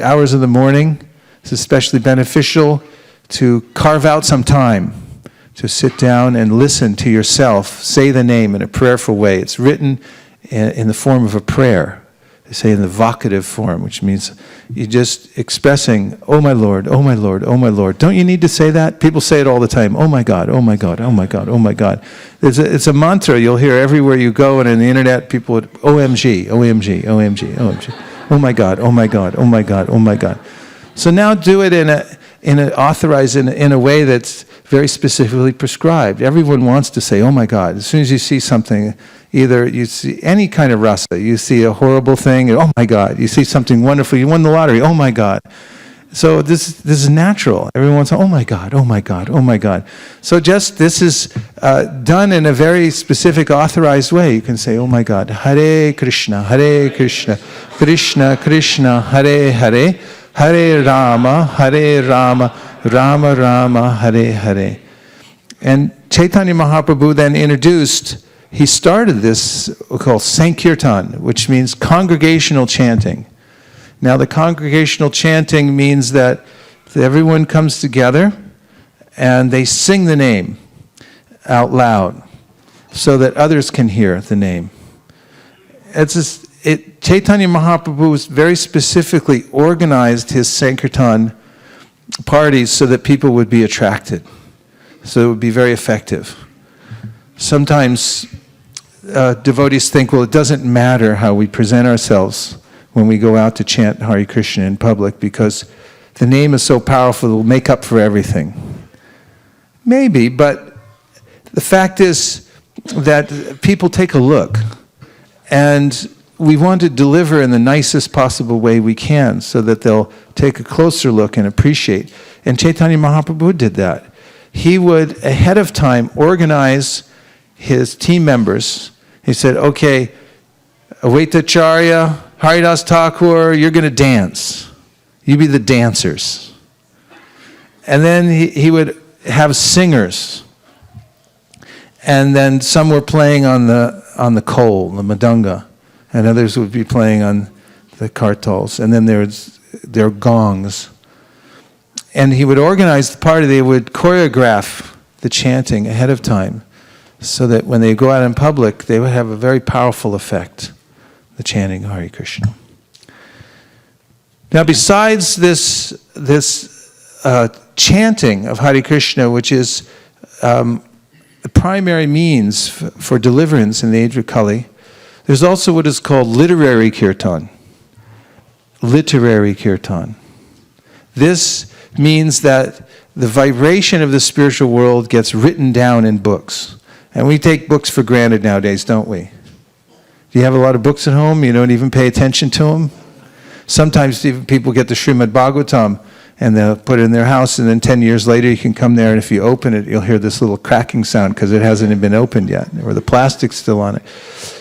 hours of the morning, it's especially beneficial to carve out some time to sit down and listen to yourself say the name in a prayerful way. It's written in the form of a prayer. They say in the vocative form, which means you're just expressing, oh my Lord, oh my Lord, oh my Lord. Don't you need to say that? People say it all the time. Oh my God, oh my God, oh my God, oh my God. It's a mantra you'll hear everywhere you go, and on the internet people would, OMG, OMG, OMG, OMG. Oh my God, oh my God, oh my God, oh my God. So now do it authorized in a way that's very specifically prescribed. Everyone wants to say, oh my God. As soon as you see something, either you see any kind of rasa, you see a horrible thing, oh my God. You see something wonderful, you won the lottery, oh my God. So this is natural. Everyone says, oh my God, oh my God, oh my God. So this is done in a very specific authorized way. You can say, oh my God, Hare Krishna, Krishna Krishna, Hare Hare, Hare Rama, Rama Rama, Hare Hare. And Chaitanya Mahaprabhu then he started this we call Sankirtan, which means congregational chanting. Now the congregational chanting means that everyone comes together and they sing the name out loud so that others can hear the name. Chaitanya Mahaprabhu very specifically organized his Sankirtan parties so that people would be attracted, so it would be very effective. Sometimes devotees think, well, it doesn't matter how we present ourselves when we go out to chant Hare Krishna in public because the name is so powerful, it will make up for everything. Maybe, but the fact is that people take a look, and we want to deliver in the nicest possible way we can so that they'll take a closer look and appreciate. And Chaitanya Mahaprabhu did that. He would, ahead of time, organize his team members. He said, okay, Avaitacharya, Haridas Thakur, you're going to dance. You be the dancers. And then he would have singers. And then some were playing on the kol, the madanga. And others would be playing on the kartals. And then there are gongs. And he would organize the party. They would choreograph the chanting ahead of time so that when they go out in public, they would have a very powerful effect, the chanting Hare Krishna. Now, besides this chanting of Hare Krishna, which is the primary means for deliverance in the age of Kali, there's also what is called literary kirtan. Literary kirtan. This means that the vibration of the spiritual world gets written down in books. And we take books for granted nowadays, don't we? Do you have a lot of books at home? You don't even pay attention to them? Sometimes even people get the Srimad Bhagavatam and they'll put it in their house, and then 10 years later you can come there, and if you open it, you'll hear this little cracking sound because it hasn't been opened yet, or the plastic's still on it.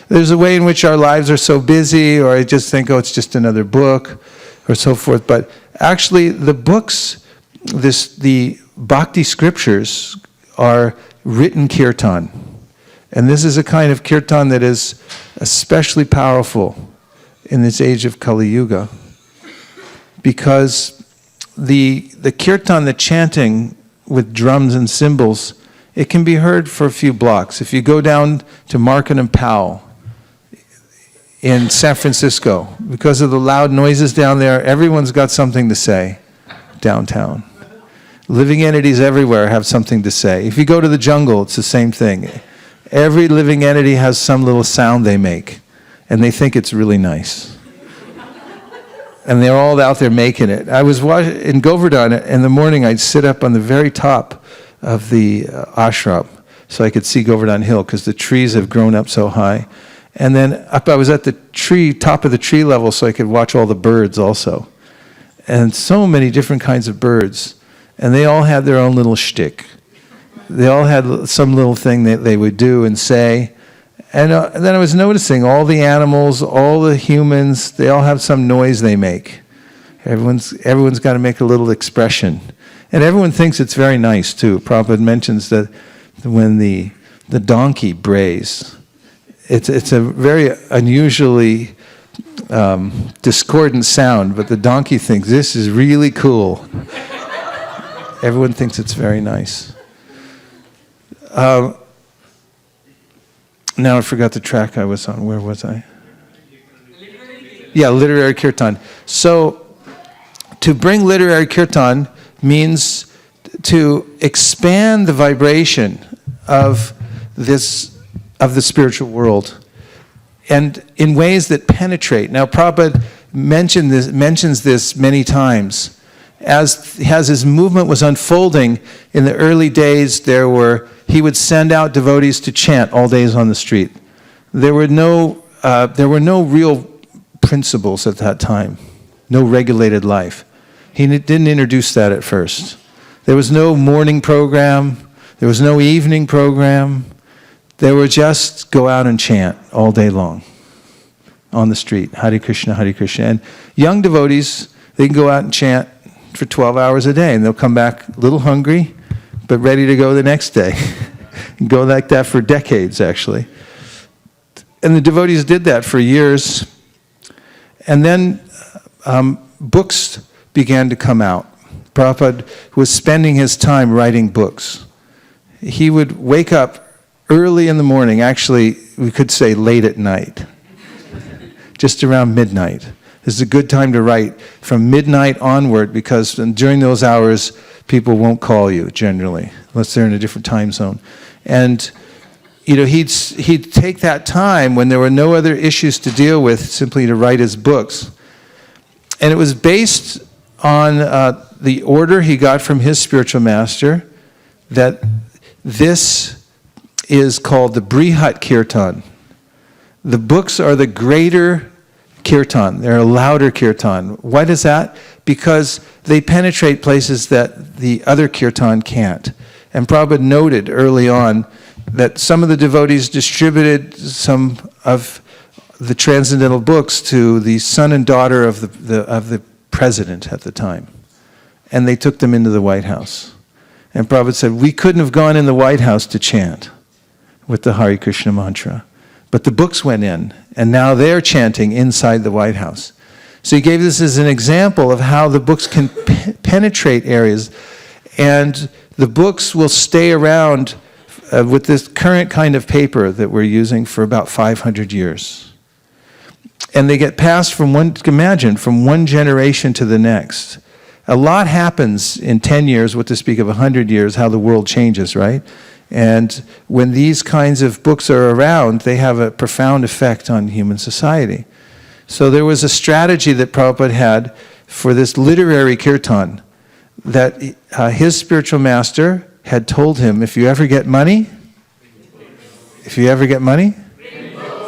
There's a way in which our lives are so busy, or I just think, oh, it's just another book, or so forth. But actually, the books, the bhakti scriptures, are written kirtan. And this is a kind of kirtan that is especially powerful in this age of Kali Yuga, because the kirtan, the chanting with drums and cymbals, it can be heard for a few blocks. If you go down to Market and Powell in San Francisco, because of the loud noises down there, everyone's got something to say downtown. Living entities everywhere have something to say. If you go to the jungle, it's the same thing. Every living entity has some little sound they make, and they think it's really nice. And they're all out there making it. I was in Govardhan in the morning. I'd sit up on the very top of the ashram so I could see Govardhan Hill because the trees have grown up so high. And then I was at the top of the tree level so I could watch all the birds also. And so many different kinds of birds. And they all had their own little shtick. they all had some little thing that they would do and say. And then I was noticing all the animals, all the humans, they all have some noise they make. Everyone's got to make a little expression. And everyone thinks it's very nice, too. Prabhupada mentions that when the donkey brays, it's a very unusually discordant sound, but the donkey thinks this is really cool. Everyone thinks it's very nice. Now I forgot the track I was on. Where was I? Yeah, literary kirtan. So to bring literary kirtan means to expand the vibration of the spiritual world, and in ways that penetrate. Now, Prabhupada mentions this many times. As his movement was unfolding in the early days, he would send out devotees to chant all days on the street. There were no real principles at that time, no regulated life. He didn't introduce that at first. There was no morning program. There was no evening program. They were just go out and chant all day long on the street, Hare Krishna, Hare Krishna. And young devotees, they can go out and chant for 12 hours a day, and they'll come back a little hungry, but ready to go the next day. And go like that for decades, actually. And the devotees did that for years. And then books began to come out. Prabhupada was spending his time writing books. He would wake up early in the morning, actually, we could say late at night, just around midnight. This is a good time to write from midnight onward, because during those hours, people won't call you generally, unless they're in a different time zone. And he'd take that time when there were no other issues to deal with, simply to write his books. And it was based on the order he got from his spiritual master, that this is called the Brihat Kirtan. The books are the greater kirtan. They're a louder kirtan. Why does that? Because they penetrate places that the other kirtan can't. And Prabhupada noted early on that some of the devotees distributed some of the transcendental books to the son and daughter of the president at the time. And they took them into the White House. And Prabhupada said, we couldn't have gone in the White House to chant with the Hare Krishna mantra. But the books went in, and now they're chanting inside the White House. So he gave this as an example of how the books can penetrate areas, and the books will stay around with this current kind of paper that we're using for about 500 years. And they get passed from one generation to the next. A lot happens in 10 years, what to speak of 100 years, how the world changes, right? And when these kinds of books are around, they have a profound effect on human society. So there was a strategy that Prabhupada had for this literary kirtan, that his spiritual master had told him, if you ever get money,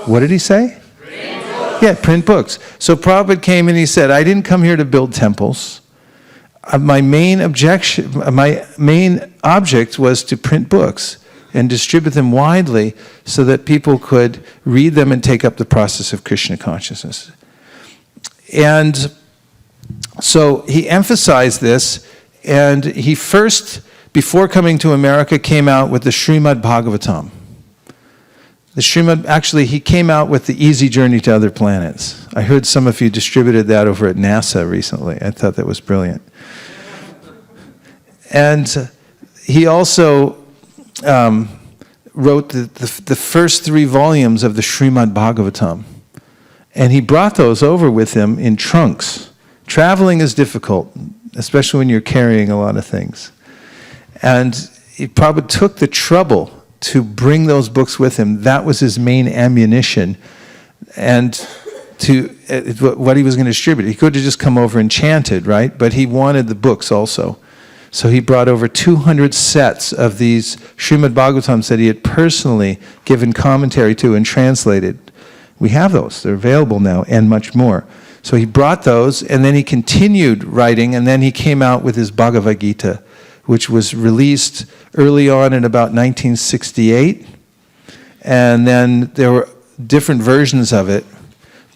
what did he say? Yeah, print books. So Prabhupada came and he said, I didn't come here to build temples. My main object was to print books and distribute them widely so that people could read them and take up the process of Krishna consciousness. And so he emphasized this, and he first, before coming to America, came out with the Srimad Bhagavatam. He came out with the Easy Journey to Other Planets. I heard some of you distributed that over at NASA recently. I thought that was brilliant. And he also wrote the first 3 volumes of the Srimad Bhagavatam. And he brought those over with him in trunks. Traveling is difficult, especially when you're carrying a lot of things. And he probably took the trouble to bring those books with him. That was his main ammunition. And to what he was going to distribute. He could have just come over and chanted, right? But he wanted the books also. So he brought over 200 sets of these Srimad Bhagavatams that he had personally given commentary to and translated. We have those. They're available now, and much more. So he brought those, and then he continued writing, and then he came out with his Bhagavad-gita, which was released early on in about 1968. And then there were different versions of it.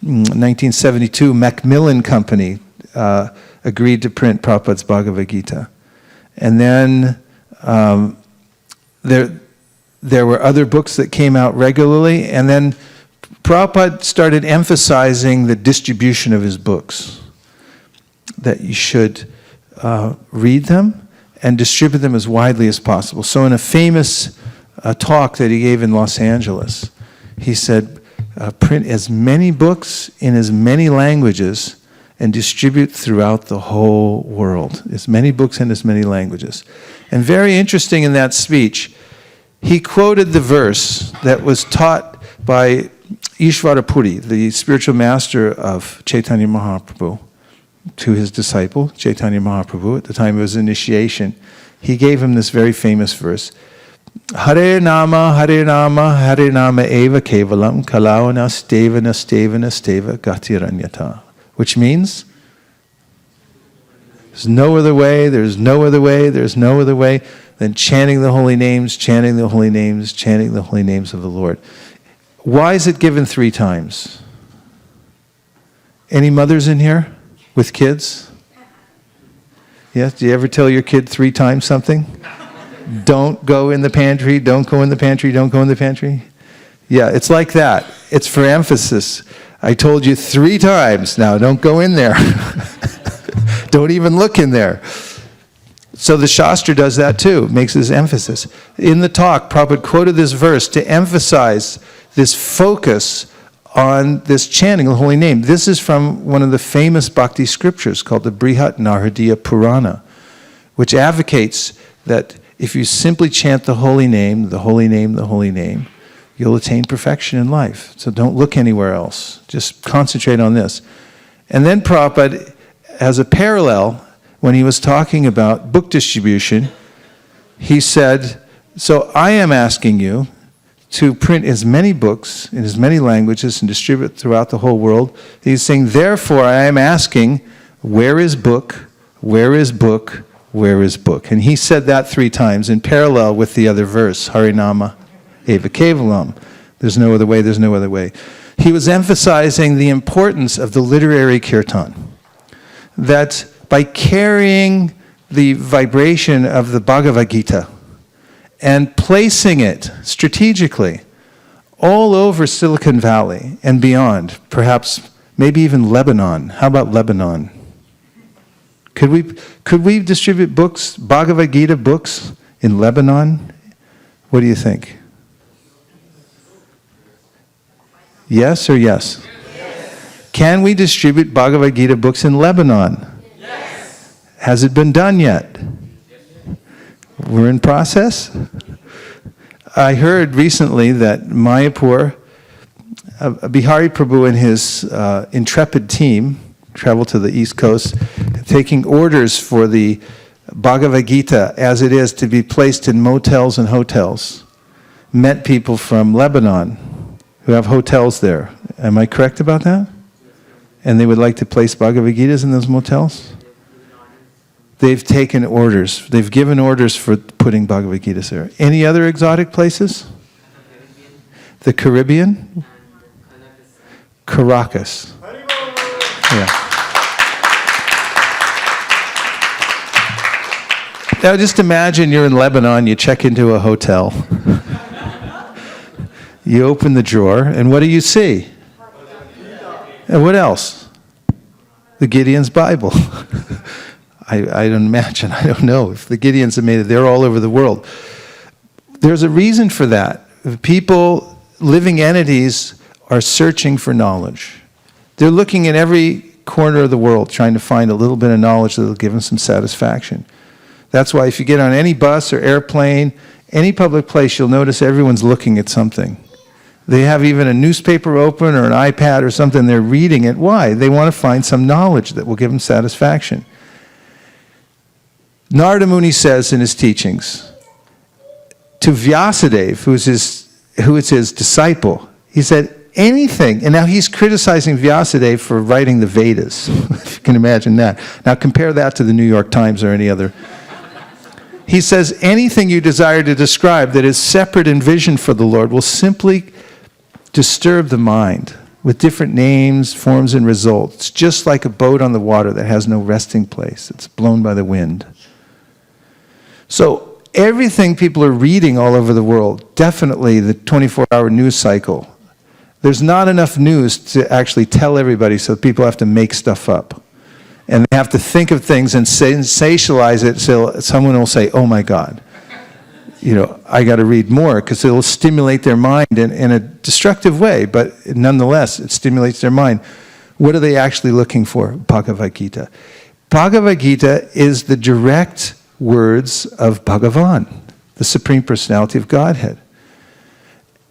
1972, Macmillan Company agreed to print Prabhupada's Bhagavad-gita. And then there were other books that came out regularly, and then Prabhupada started emphasizing the distribution of his books, that you should read them and distribute them as widely as possible. So in a famous talk that he gave in Los Angeles, he said, print as many books in as many languages and distribute throughout the whole world. As many books in as many languages. And very interesting in that speech, he quoted the verse that was taught by Ishvara Puri, the spiritual master of Chaitanya Mahaprabhu, to his disciple, Chaitanya Mahaprabhu, at the time of his initiation. He gave him this very famous verse. Hare Nama, Hare Nama, Hare Nama Eva Kevalam, Kalavana Stevana Stevana Steva Gatiranyata. Which means, there's no other way, there's no other way, there's no other way than chanting the holy names, chanting the holy names, chanting the holy names of the Lord. Why is it given 3 times? Any mothers in here with kids? Yes? Do you ever tell your kid 3 times something? Don't go in the pantry, don't go in the pantry, don't go in the pantry. Yeah, it's like that. It's for emphasis. I told you 3 times, now don't go in there. Don't even look in there. So the Shastra does that too, makes this emphasis. In the talk, Prabhupada quoted this verse to emphasize this focus on this chanting of the holy name. This is from one of the famous bhakti scriptures called the Brihat Narhadiya Purana, which advocates that if you simply chant the holy name, the holy name, the holy name, you'll attain perfection in life. So don't look anywhere else. Just concentrate on this. And then Prabhupada, as a parallel, when he was talking about book distribution, he said, so I am asking you to print as many books in as many languages and distribute throughout the whole world. He's saying, therefore, I am asking, where is book? Where is book? Where is book? And he said that 3 times in parallel with the other verse, Harinama Eva Kevalam. There's no other way, there's no other way. He was emphasizing the importance of the literary kirtan. That by carrying the vibration of the Bhagavad-gita and placing it strategically all over Silicon Valley and beyond, perhaps maybe even Lebanon. How about Lebanon? Could we distribute books, Bhagavad-gita books in Lebanon? What do you think? Yes or yes? Yes. Can we distribute Bhagavad-gita books in Lebanon? Yes. Has it been done yet? Yes. We're in process. I heard recently that Mayapur, Bihari Prabhu and his intrepid team traveled to the East Coast, taking orders for the Bhagavad-gita as it is to be placed in motels and hotels. Met people from Lebanon who have hotels there. Am I correct about that? And they would like to place Bhagavad-gitas in those motels? They've taken orders. They've given orders for putting Bhagavad-gitas there. Any other exotic places? The Caribbean? Caracas. Yeah. Now just imagine you're in Lebanon, you check into a hotel. You open the drawer, and what do you see? And what else? The Gideon's Bible. I don't imagine, I don't know. If the Gideons have made it, they're all over the world. There's a reason for that. People, living entities, are searching for knowledge. They're looking in every corner of the world, trying to find a little bit of knowledge that will give them some satisfaction. That's why if you get on any bus or airplane, any public place, you'll notice everyone's looking at something. They have even a newspaper open or an iPad or something, they're reading it. Why? They want to find some knowledge that will give them satisfaction. Narada Muni says in his teachings, to Vyasadeva, who is his disciple, he said, anything, and now he's criticizing Vyasadeva for writing the Vedas, if you can imagine that. Now compare that to the New York Times or any other. he says anything you desire to describe that is separate in vision for the Lord will simply disturb the mind with different names, forms, and results, just like a boat on the water that has no resting place. It's blown by the wind. So everything people are reading all over the world, definitely the 24-hour news cycle, there's not enough news to actually tell everybody, so people have to make stuff up. And they have to think of things and sensationalize it so someone will say, oh my God, I got to read more, because it'll stimulate their mind in a destructive way, but nonetheless, it stimulates their mind. What are they actually looking for? Bhagavad-gita. Bhagavad-gita is the direct words of Bhagavan, the Supreme Personality of Godhead.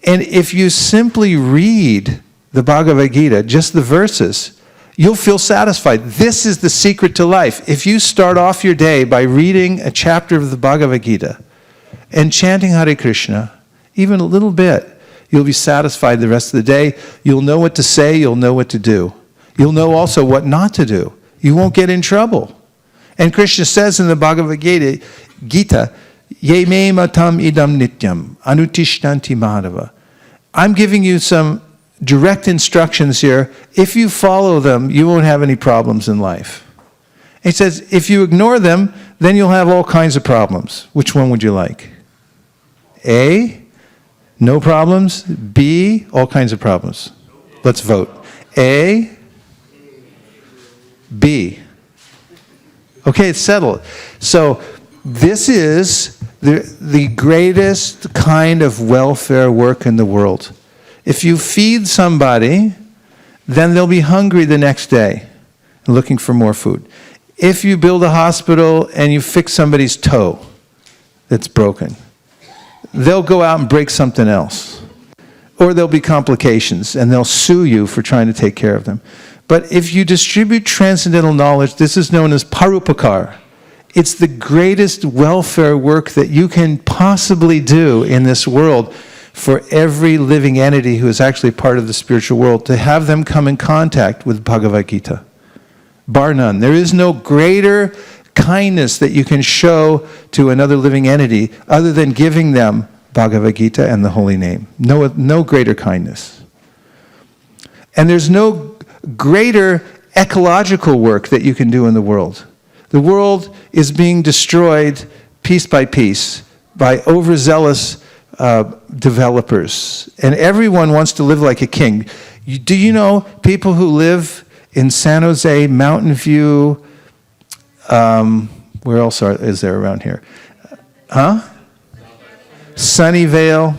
And if you simply read the Bhagavad-gita, just the verses, you'll feel satisfied. This is the secret to life. If you start off your day by reading a chapter of the Bhagavad-gita and chanting Hare Krishna, even a little bit, you'll be satisfied the rest of the day. You'll know what to say, you'll know what to do. You'll know also what not to do. You won't get in trouble. And Krishna says in the Bhagavad-gita, Ye me matam idam nityam, anutishtanti madhava. I'm giving you some direct instructions here. If you follow them, you won't have any problems in life. And he says, if you ignore them, then you'll have all kinds of problems. Which one would you like? A, no problems. B, all kinds of problems. Let's vote. A, B. Okay, it's settled. So this is the greatest kind of welfare work in the world. If you feed somebody, then they'll be hungry the next day, looking for more food. If you build a hospital and you fix somebody's toe that's broken, they'll go out and break something else. Or there'll be complications, and they'll sue you for trying to take care of them. But if you distribute transcendental knowledge, this is known as parupakar. It's the greatest welfare work that you can possibly do in this world for every living entity who is actually part of the spiritual world, to have them come in contact with Bhagavad-gita. Bar none. There is no greater kindness that you can show to another living entity other than giving them Bhagavad-gita and the holy name. No greater kindness. And there's no greater ecological work that you can do in the world. The world is being destroyed piece by piece by overzealous developers. And everyone wants to live like a king. Do you know people who live in San Jose, Mountain View, where else is there around here? Sunnyvale,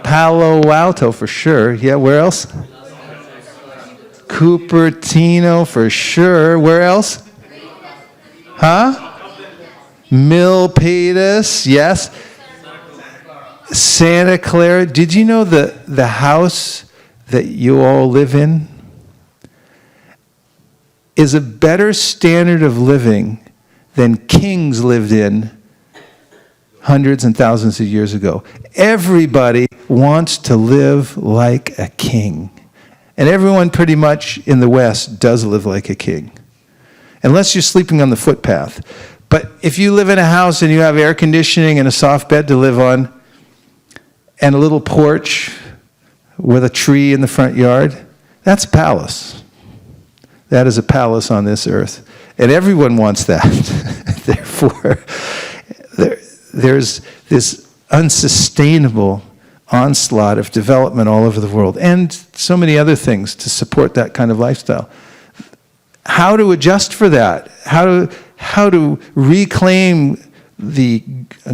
Palo Alto for sure. Yeah, where else? Cupertino for sure. Where else? Milpitas, yes. Santa Clara. Did you know the house that you all live in is a better standard of living than kings lived in hundreds and thousands of years ago? Everybody wants to live like a king. And everyone pretty much in the West does live like a king. Unless you're sleeping on the footpath. But if you live in a house and you have air conditioning and a soft bed to live on, and a little porch with a tree in the front yard, that's a palace. That is a palace on this earth. And everyone wants that. Therefore, there's this unsustainable onslaught of development all over the world, and so many other things to support that kind of lifestyle. How to adjust for that? How to reclaim the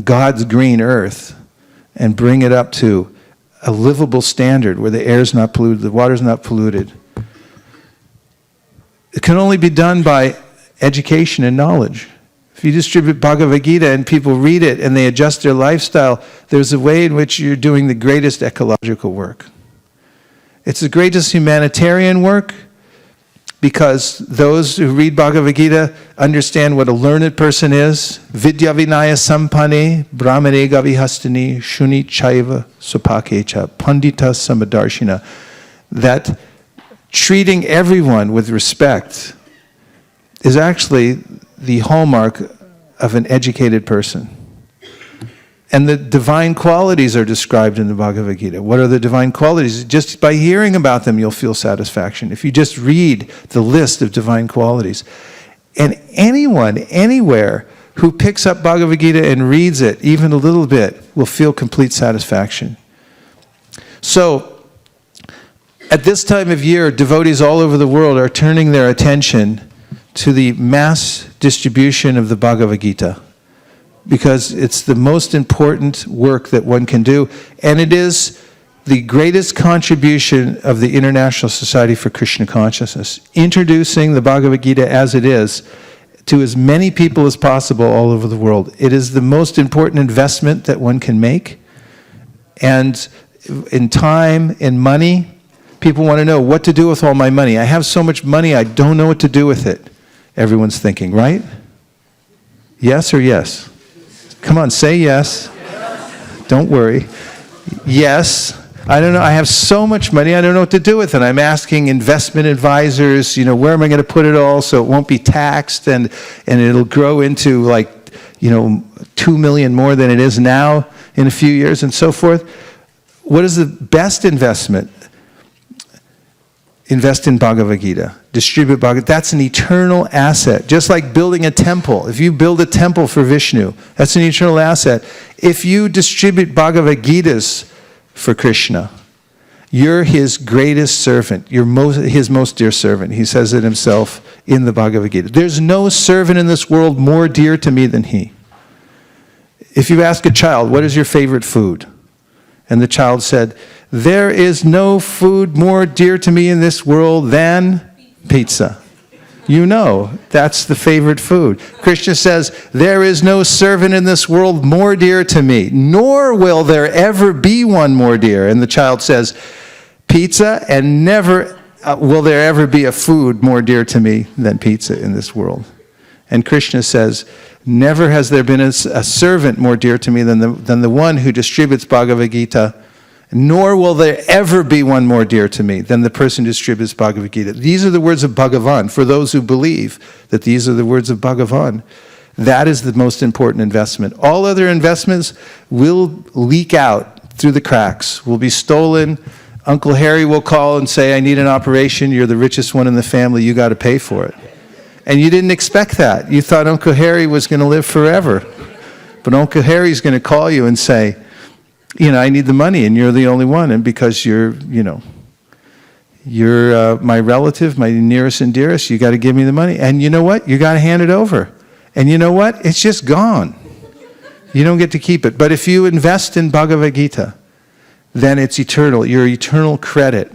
God's green earth and bring it up to a livable standard where the air's not polluted, the water's not polluted. It can only be done by education and knowledge. If you distribute Bhagavad-gita and people read it and they adjust their lifestyle, there's a way in which you're doing the greatest ecological work. It's the greatest humanitarian work, because those who read Bhagavad-gita understand what a learned person is. Vidya vinaya sampane, brahmane gavihastani, shuni chaiva supakecha, pandita samadarshina. That treating everyone with respect is actually the hallmark of an educated person. And the divine qualities are described in the Bhagavad-gita. What are the divine qualities? Just by hearing about them, you'll feel satisfaction. If you just read the list of divine qualities. And anyone, anywhere, who picks up Bhagavad-gita and reads it, even a little bit, will feel complete satisfaction. So, at this time of year, devotees all over the world are turning their attention to the mass distribution of the Bhagavad-gita, because it's the most important work that one can do, and it is the greatest contribution of the International Society for Krishna Consciousness, introducing the Bhagavad-gita as it is to as many people as possible all over the world. It is the most important investment that one can make, and in time, in money, people want to know what to do with all my money. I have so much money, I don't know what to do with it. Everyone's thinking, right? Yes or yes? Come on, say yes. Don't worry. Yes. I don't know. I have so much money, I don't know what to do with it. I'm asking investment advisors, where am I going to put it all so it won't be taxed and it'll grow into 2 million more than it is now in a few years and so forth. What is the best investment? Invest in Bhagavad-gita. Distribute Bhagavad-gita. That's an eternal asset. Just like building a temple. If you build a temple for Vishnu, that's an eternal asset. If you distribute Bhagavad-gitas for Krishna, you're his greatest servant. You're his most dear servant. He says it himself in the Bhagavad-gita. There's no servant in this world more dear to me than he. If you ask a child, what is your favorite food? And the child said, there is no food more dear to me in this world than pizza. That's the favorite food. Krishna says, there is no servant in this world more dear to me, nor will there ever be one more dear. And the child says, pizza, and never will there ever be a food more dear to me than pizza in this world. And Krishna says, never has there been a servant more dear to me than the one who distributes Bhagavad-gita, nor will there ever be one more dear to me than the person who distributes Bhagavad-gita. These are the words of Bhagavan, for those who believe that these are the words of Bhagavan. That is the most important investment. All other investments will leak out through the cracks, will be stolen. Uncle Harry will call and say, I need an operation, you're the richest one in the family, you got to pay for it. And you didn't expect that. You thought Uncle Harry was going to live forever. But Uncle Harry's going to call you and say, I need the money, and you're the only one. And because you're my relative, my nearest and dearest, you got to give me the money. And you know what? You got to hand it over. And you know what? It's just gone. You don't get to keep it. But if you invest in Bhagavad-gita, then it's eternal. Your eternal credit.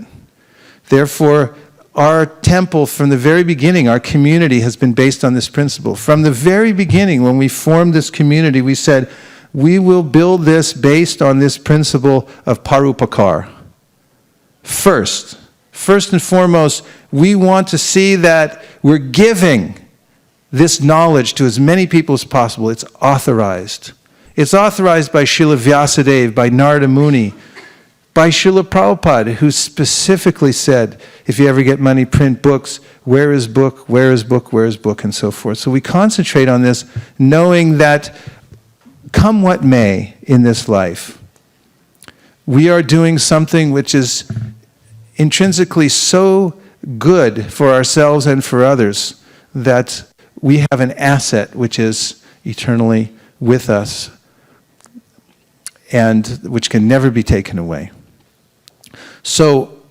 Therefore, our temple from the very beginning, our community has been based on this principle. From the very beginning, when we formed this community, we said, we will build this based on this principle of parupakar. First and foremost, we want to see that we're giving this knowledge to as many people as possible. It's authorized. It's authorized by Srila Vyasadeva, by Narada Muni, by Srila Prabhupada, who specifically said, if you ever get money, print books, where is book, where is book, where is book, and so forth. So we concentrate on this, knowing that come what may in this life, we are doing something which is intrinsically so good for ourselves and for others that we have an asset which is eternally with us and which can never be taken away. So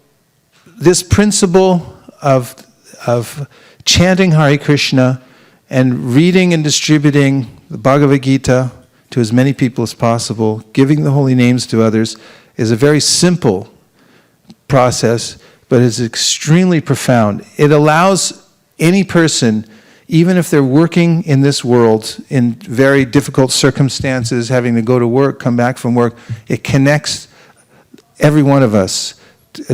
this principle of chanting Hare Krishna and reading and distributing the Bhagavad-gita to as many people as possible, giving the holy names to others, is a very simple process, but is extremely profound. It allows any person, even if they're working in this world in very difficult circumstances, having to go to work, come back from work, it connects every one of us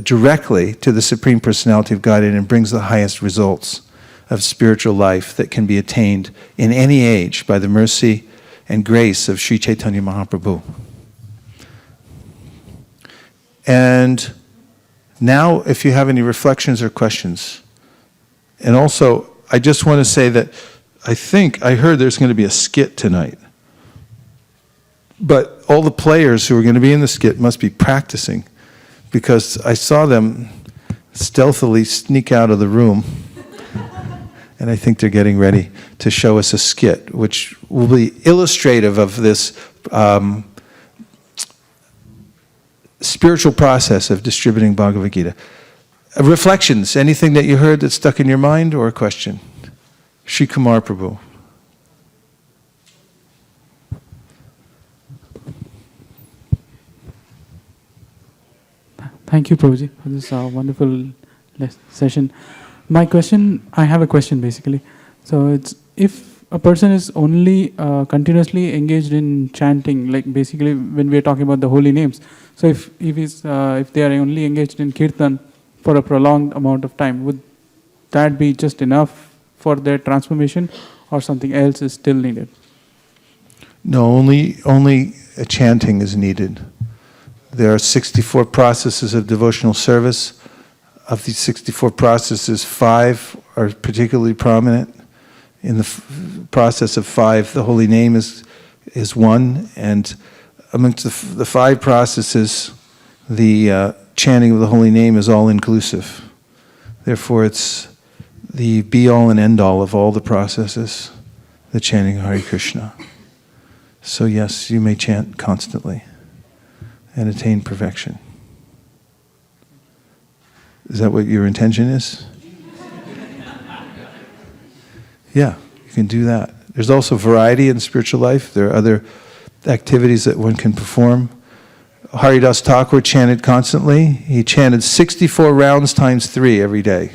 directly to the Supreme Personality of Godhead and brings the highest results of spiritual life that can be attained in any age by the mercy and grace of Sri Chaitanya Mahaprabhu. And now, if you have any reflections or questions. And also, I just want to say that I heard there's going to be a skit tonight. But all the players who are going to be in the skit must be practicing, because I saw them stealthily sneak out of the room. And I think they're getting ready to show us a skit, which will be illustrative of this spiritual process of distributing Bhagavad-gita. Reflections, anything that you heard that stuck in your mind, or a question? Sri Kumar Prabhu. Thank you, Prabhuji, for this wonderful session. I have a question basically. So it's, if a person is only continuously engaged in chanting, like basically when we are talking about the holy names, so if they are only engaged in Kirtan for a prolonged amount of time, would that be just enough for their transformation, or something else is still needed? No, only a chanting is needed. There are 64 processes of devotional service. Of these 64 processes, 5 are particularly prominent. In the process of 5, the holy name is one, and amongst the 5 processes, the chanting of the holy name is all-inclusive. Therefore, it's the be-all and end-all of all the processes, the chanting of Hare Krishna. So yes, you may chant constantly and attain perfection. Is that what your intention is? Yeah, you can do that. There's also variety in spiritual life. There are other activities that one can perform. Haridas Thakur chanted constantly. He chanted 64 rounds times 3 every day.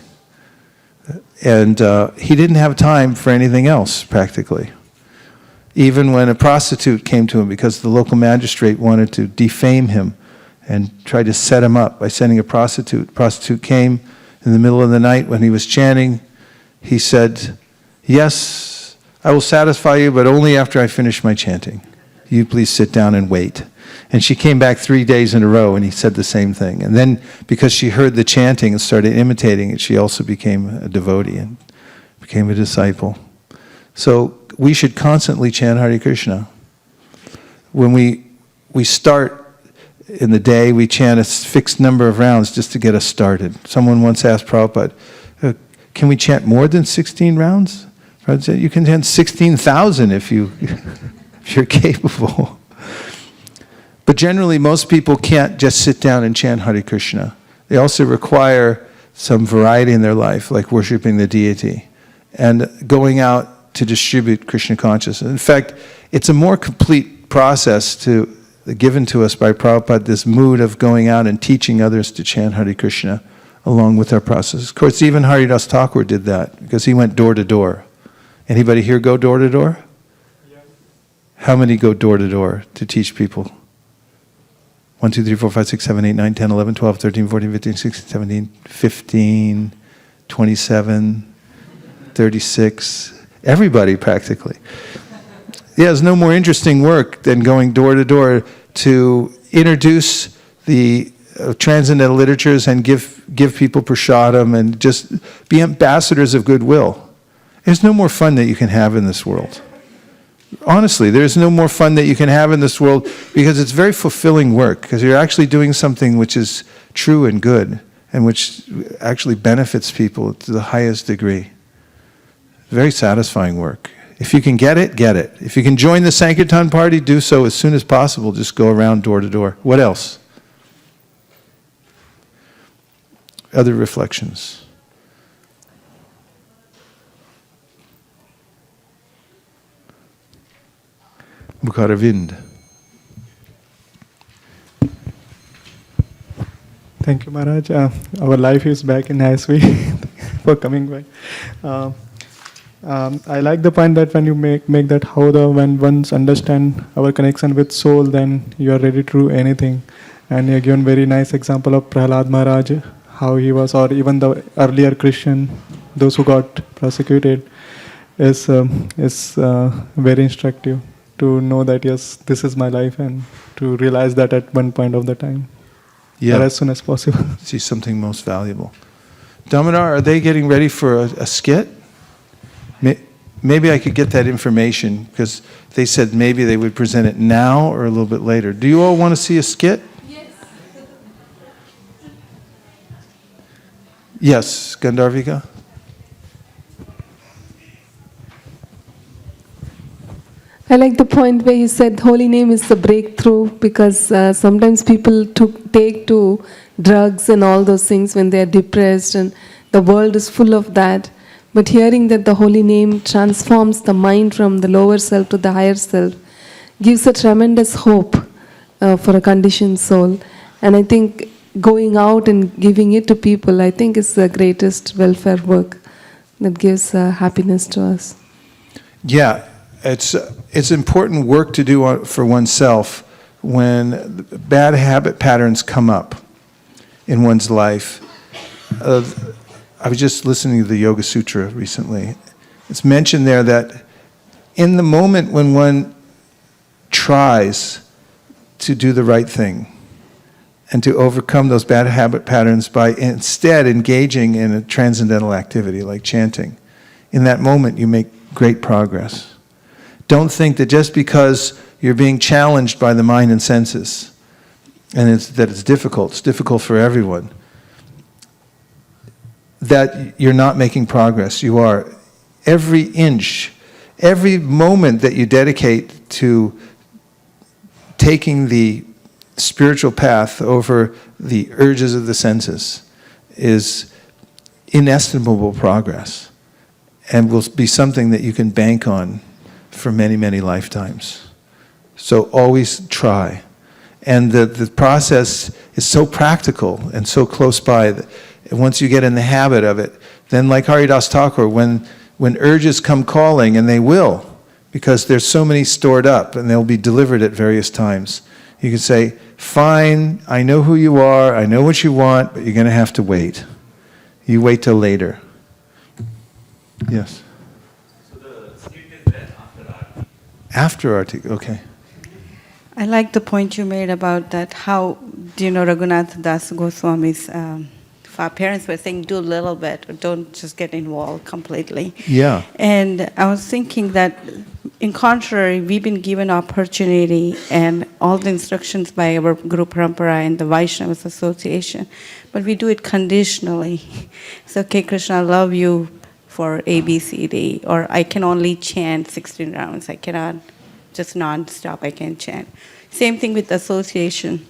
And he didn't have time for anything else, practically. Even when a prostitute came to him because the local magistrate wanted to defame him and tried to set him up by sending a prostitute. Prostitute came in the middle of the night when he was chanting. He said, "Yes, I will satisfy you, but only after I finish my chanting. You please sit down and wait." And she came back 3 days in a row, and he said the same thing. And then, because she heard the chanting and started imitating it, she also became a devotee and became a disciple. So we should constantly chant Hare Krishna. When we start in the day, we chant a fixed number of rounds just to get us started. Someone once asked Prabhupada, can we chant more than 16 rounds? Prabhupada said, you can chant 16,000 if you're capable. But generally, most people can't just sit down and chant Hare Krishna. They also require some variety in their life, like worshiping the deity and going out to distribute Krishna consciousness. In fact, it's a more complete process given to us by Prabhupada, this mood of going out and teaching others to chant Hare Krishna along with our process. Of course, even Haridas Thakur did that because he went door to door. Anybody here go door to door? Yes. How many go door to door to teach people? 1, 2, 3, 4, 5, 6, 7, 8, 9, 10, 11, 12, 13, 14, 15, 16, 17, 15, 27, 36. Everybody practically. Yeah, there's no more interesting work than going door to door to introduce the transcendental literatures and give people prasadam and just be ambassadors of goodwill. There's no more fun that you can have in this world. Honestly, there's no more fun that you can have in this world because it's very fulfilling work, because you're actually doing something which is true and good and which actually benefits people to the highest degree. Very satisfying work. If you can get it, get it. If you can join the Sankirtan party, do so as soon as possible. Just go around door to door. What else? Other reflections? Mukharavind. Thank you, Maharaj. Our life is back in nice way for coming by. I like the point that when you make that when once understand our connection with soul, then you are ready to do anything. And you given very nice example of Prahlad Maharaj, how he was, or even the earlier Christian, those who got persecuted, is very instructive to know that yes, this is my life, and to realize that at one point of the time, or as soon as possible. See something most valuable. Damodar, are they getting ready for a skit? maybe I could get that information, because they said maybe they would present it now or a little bit later. Do you all want to see a skit? Yes. Yes, Gandharvika? I like the point where you said holy name is the breakthrough, because sometimes people take to drugs and all those things when they are depressed, and the world is full of that. But hearing that the holy name transforms the mind from the lower self to the higher self gives a tremendous hope for a conditioned soul. And I think going out and giving it to people, I think is the greatest welfare work that gives happiness to us. Yeah. It's important work to do for oneself when bad habit patterns come up in one's life. I was just listening to the Yoga Sutra recently. It's mentioned there that in the moment when one tries to do the right thing and to overcome those bad habit patterns by instead engaging in a transcendental activity like chanting, in that moment you make great progress. Don't think that just because you're being challenged by the mind and senses, and it's difficult for everyone, that you're not making progress. You are. Every inch, every moment that you dedicate to taking the spiritual path over the urges of the senses is inestimable progress, and will be something that you can bank on for many, many lifetimes. So always try. And the process is so practical and so close by that once you get in the habit of it, then like Haridas Thakur, when urges come calling, and they will, because there's so many stored up and they'll be delivered at various times, you can say, fine, I know who you are, I know what you want, but you're going to have to wait. You wait till later. Yes? After Arti, okay. I like the point you made about that, how, Raghunath Das Goswami's parents were saying, do a little bit, or don't just get involved completely. Yeah. And I was thinking that, in contrary, we've been given opportunity and all the instructions by our Guru Parampara and the Vaishnavas Association, but we do it conditionally. So, okay, Krishna, I love you for A, B, C, D, or I can only chant 16 rounds. I cannot just non-stop, I can chant. Same thing with association.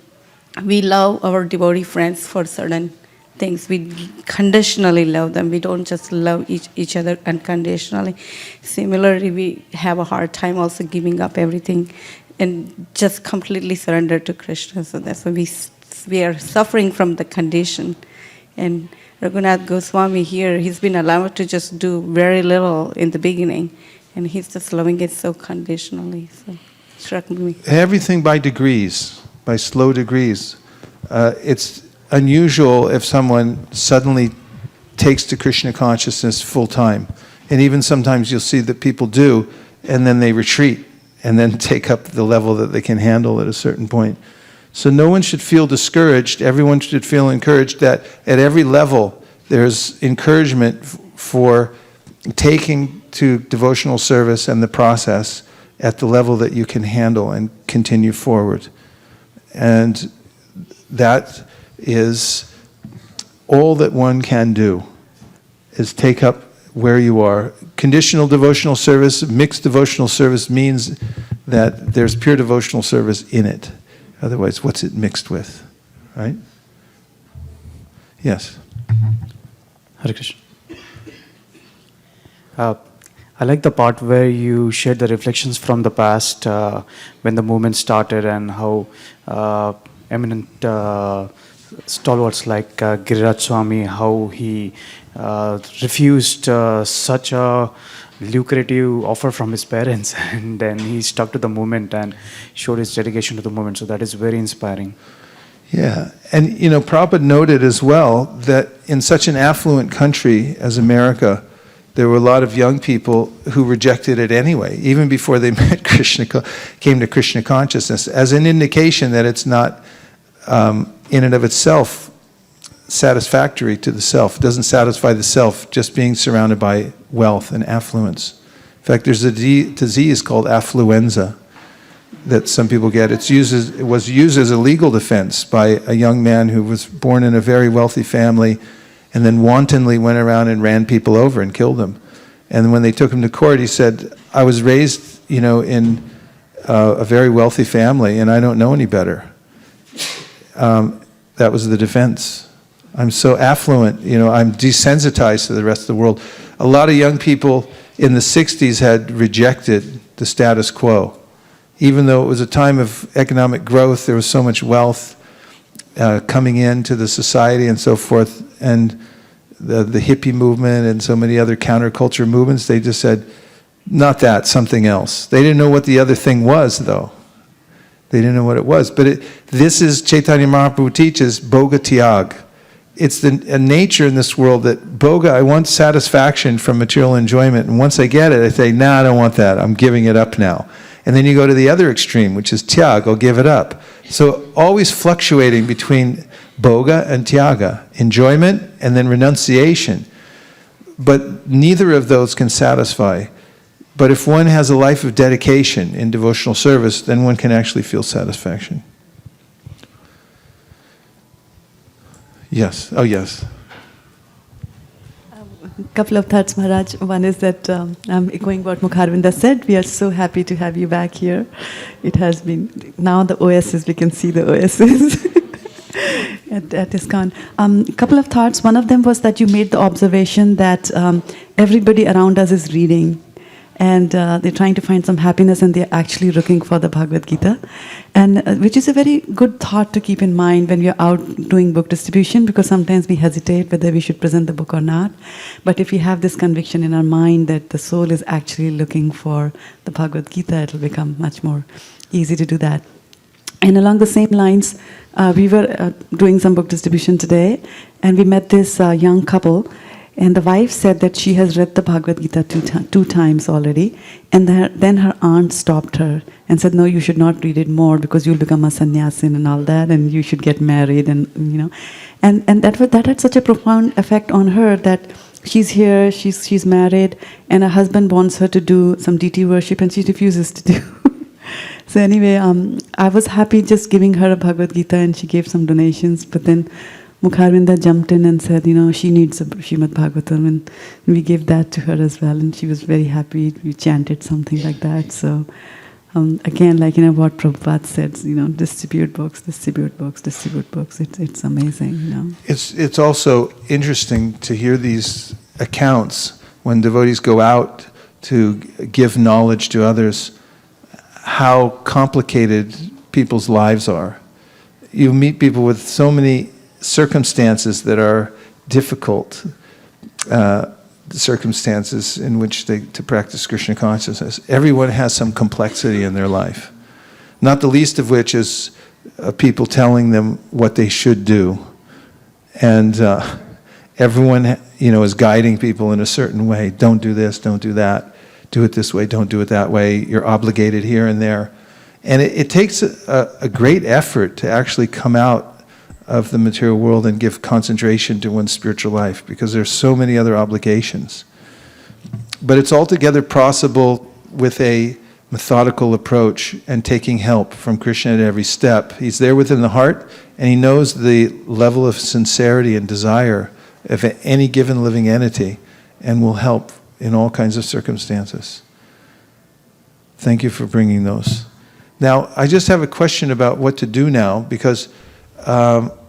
We love our devotee friends for certain things. We conditionally love them. We don't just love each other unconditionally. Similarly, we have a hard time also giving up everything and just completely surrender to Krishna. So that's why we are suffering from the condition. And Raghunath Goswami here, he's been allowed to just do very little in the beginning, and he's just loving it so conditionally. So it struck me. Everything by degrees, by slow degrees. It's unusual if someone suddenly takes to Krishna consciousness full time. And even sometimes you'll see that people do, and then they retreat, and then take up the level that they can handle at a certain point. So no one should feel discouraged. Everyone should feel encouraged that at every level there's encouragement for taking to devotional service and the process at the level that you can handle and continue forward. And that is all that one can do, is take up where you are. Conditional devotional service, mixed devotional service means that there's pure devotional service in it. Otherwise, what's it mixed with, right? Yes. Hare Krishna. I like the part where you shared the reflections from the past when the movement started, and how eminent stalwarts like Giriraj Swami, how he refused such a lucrative offer from his parents, and then he stuck to the movement and showed his dedication to the movement. So that is very inspiring. Yeah, and Prabhupada noted as well that in such an affluent country as America, there were a lot of young people who rejected it anyway, even before they met Krishna, came to Krishna consciousness, as an indication that it's not in and of itself satisfactory to the self. It doesn't satisfy the self just being surrounded by wealth and affluence. fact, there's a disease called affluenza that some people get. It was used as a legal defense by a young man who was born in a very wealthy family and then wantonly went around and ran people over and killed them. And when they took him to court, he said, I was raised, in a very wealthy family, and I don't know any better. That was the defense. I'm so affluent, I'm desensitized to the rest of the world. A lot of young people in the 60s had rejected the status quo. Even though it was a time of economic growth, there was so much wealth coming into the society and so forth, and the hippie movement and so many other counterculture movements, they just said, not that, something else. They didn't know what the other thing was, though. They didn't know what it was. But this is, Chaitanya Mahaprabhu teaches, Bhoga Tyag. It's a nature in this world that Bhoga, I want satisfaction from material enjoyment, and once I get it, I say, nah, I don't want that, I'm giving it up now. And then you go to the other extreme, which is Tyag, I'll give it up. So always fluctuating between Bhoga and Tyaga, enjoyment and then renunciation. But neither of those can satisfy. But if one has a life of dedication in devotional service, then one can actually feel satisfaction. Yes. Oh, yes. Couple of thoughts, Maharaj. One is that I'm echoing what Mukharvinda said. We are so happy to have you back here. It has been, now the oasis, we can see the oasis at ISKCON. A couple of thoughts. One of them was that you made the observation that everybody around us is reading. And they're trying to find some happiness, and they're actually looking for the Bhagavad-gita, and which is a very good thought to keep in mind when we're out doing book distribution, because sometimes we hesitate whether we should present the book or not. But if we have this conviction in our mind that the soul is actually looking for the Bhagavad-gita, it'll become much more easy to do that. And along the same lines, we were doing some book distribution today, and we met this young couple. And the wife said that she has read the Bhagavad-gita two times already, and then her aunt stopped her and said, no, you should not read it more because you'll become a sannyasin and all that, and you should get married, and and that had such a profound effect on her that she's here, she's married, and her husband wants her to do some deity worship, and she refuses to do. So anyway, I was happy just giving her a Bhagavad-gita, and she gave some donations, but then Mukharvinda jumped in and said, she needs a Srimad Bhagavatam, and we gave that to her as well, and she was very happy. We chanted something like that. So again, like what Prabhupada said, distribute books, distribute books, distribute books. It's amazing. It's also interesting to hear these accounts when devotees go out to give knowledge to others, how complicated people's lives are. You meet people with so many circumstances that are difficult, circumstances in which to practice Krishna consciousness. Everyone has some complexity in their life, not the least of which is people telling them what they should do. And everyone is guiding people in a certain way. Don't do this, don't do that. Do it this way, don't do it that way. You're obligated here and there. And it takes a great effort to actually come out of the material world and give concentration to one's spiritual life, because there's so many other obligations. But it's altogether possible with a methodical approach and taking help from Krishna at every step. He's there within the heart, and he knows the level of sincerity and desire of any given living entity, and will help in all kinds of circumstances. Thank you for bringing those. Now, I just have a question about what to do now, because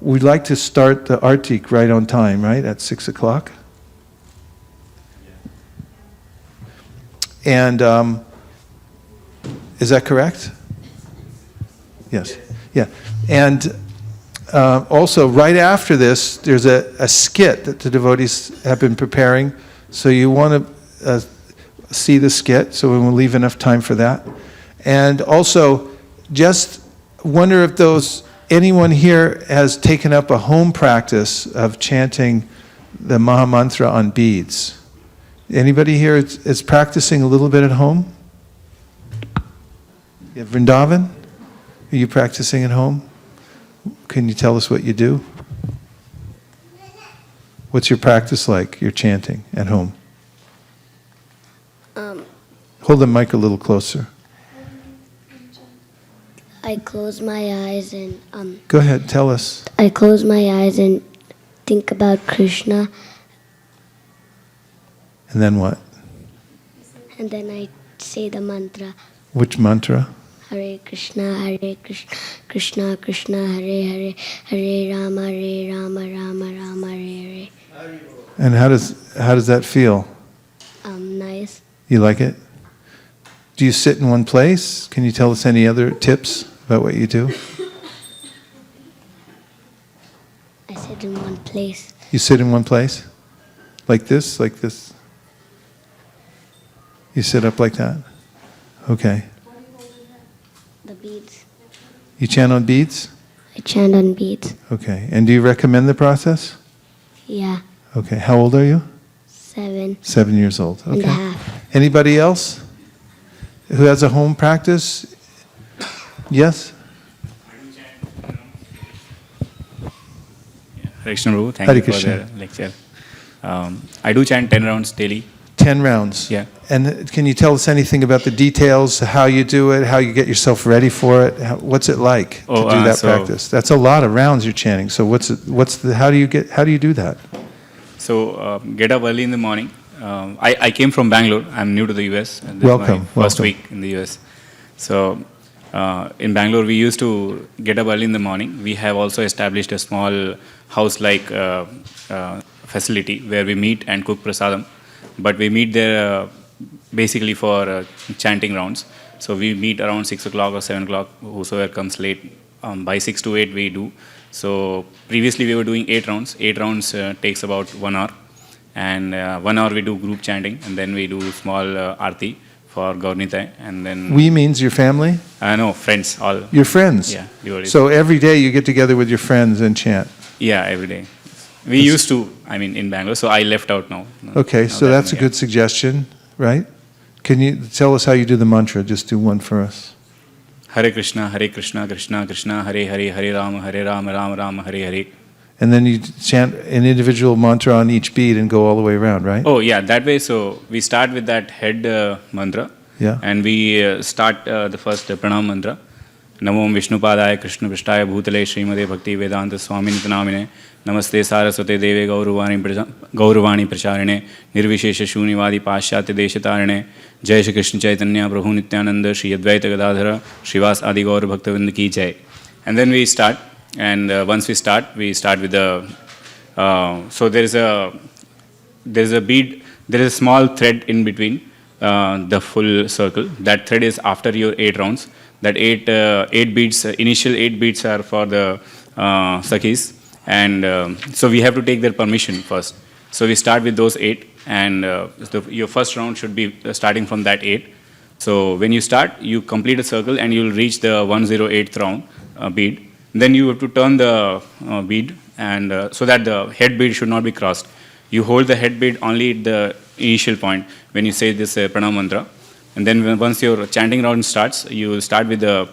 we'd like to start the Artik right on time, right? At 6 o'clock? And is that correct? Yes. Yeah. And also, right after this, there's a skit that the devotees have been preparing. So you want to see the skit, so we will leave enough time for that. And also, just wonder if anyone here has taken up a home practice of chanting the Maha Mantra on beads. Anybody here is practicing a little bit at home? Yeah, Vrindavan? Are you practicing at home? Can you tell us what you do? What's your practice like, your chanting at home? Hold the mic a little closer. I close my eyes and Go ahead, tell us. I close my eyes and think about Krishna, And then what? and then I say the mantra Which mantra? Hare Krishna, Krishna Krishna, Hare Hare, Hare Rama, Rama Rama, Hare Hare. And how does that feel? Nice. You like it? Do you sit in one place? Can you tell us any other tips about what you do? I sit in one place. You sit in one place? Like this? Like this? You sit up like that? Okay. The beads. You chant on beads? I chant on beads. Okay. And do you recommend the process? Yeah. Okay. How old are you? 7 7 years old. and a Okay. half. Anybody else who has a home practice? Yes? Hare Krishna Prabhu, thank Hare you Krishna. for the lecture. I do chant 10 rounds daily. 10 rounds. Yeah. And can you tell us anything about the details, how you do it, how you get yourself ready for it? What's it like to do that practice? That's a lot of rounds you're chanting. So how do you do that? So get up early in the morning. I came from Bangalore. I'm new to the US. And this Welcome, is my first welcome. week in the US. So in Bangalore, we used to get up early in the morning. We have also established a small house-like facility where we meet and cook prasadam. But we meet there basically for chanting rounds. So we meet around 6 o'clock or 7 o'clock, whosoever comes late. By 6 to 8 we do. So previously we were doing 8 rounds. 8 rounds takes about 1 hour. And 1 hour we do group chanting, and then we do small arti for Gaurnitai. And then... We means your family? No, friends, all. Your friends? Yeah. Devotees. So every day you get together with your friends and chant? Yeah, every day. We used to, in Bangalore, so I left out now. Okay, Now so that that's a yeah. good suggestion, right? Can you tell us how you do the mantra? Just do one for us. Hare Krishna, Krishna Krishna, Hare Hare, Hare Rama, Rama Rama, Hare Hare. And then you chant an individual mantra on each bead and go all the way around, right? Oh, yeah, that way. So we start with that head mantra. Yeah. And we start the first pranam mantra. Namo Vishnupadaya Krishna Prishtaya Bhutale Srimade Bhakti Vedanta Swami Nitanamine Namaste Saraswate Deve Gauruvani Pracharine Nirvishesha Shunivadi Pashyatya Deshatarine Jai Shri Krishna Chaitanya Prabhu Nityananda Shri Advaita Gadadhara Srivas Adi Gaur Bhaktavind Ki Jai. And then we start. And once we start with the... so there is a bead, there is a small thread in between the full circle. That thread is after your 8 rounds. That 8 beads, initial 8 beads are for the Sakhis. And so we have to take their permission first. So we start with those 8. And your first round should be starting from that 8. So when you start, you complete a circle and you'll reach the 108th round bead. Then you have to turn the bead, and so that the head bead should not be crossed. You hold the head bead only at the initial point when you say this pranam mantra. And then once your chanting round starts, you will start with the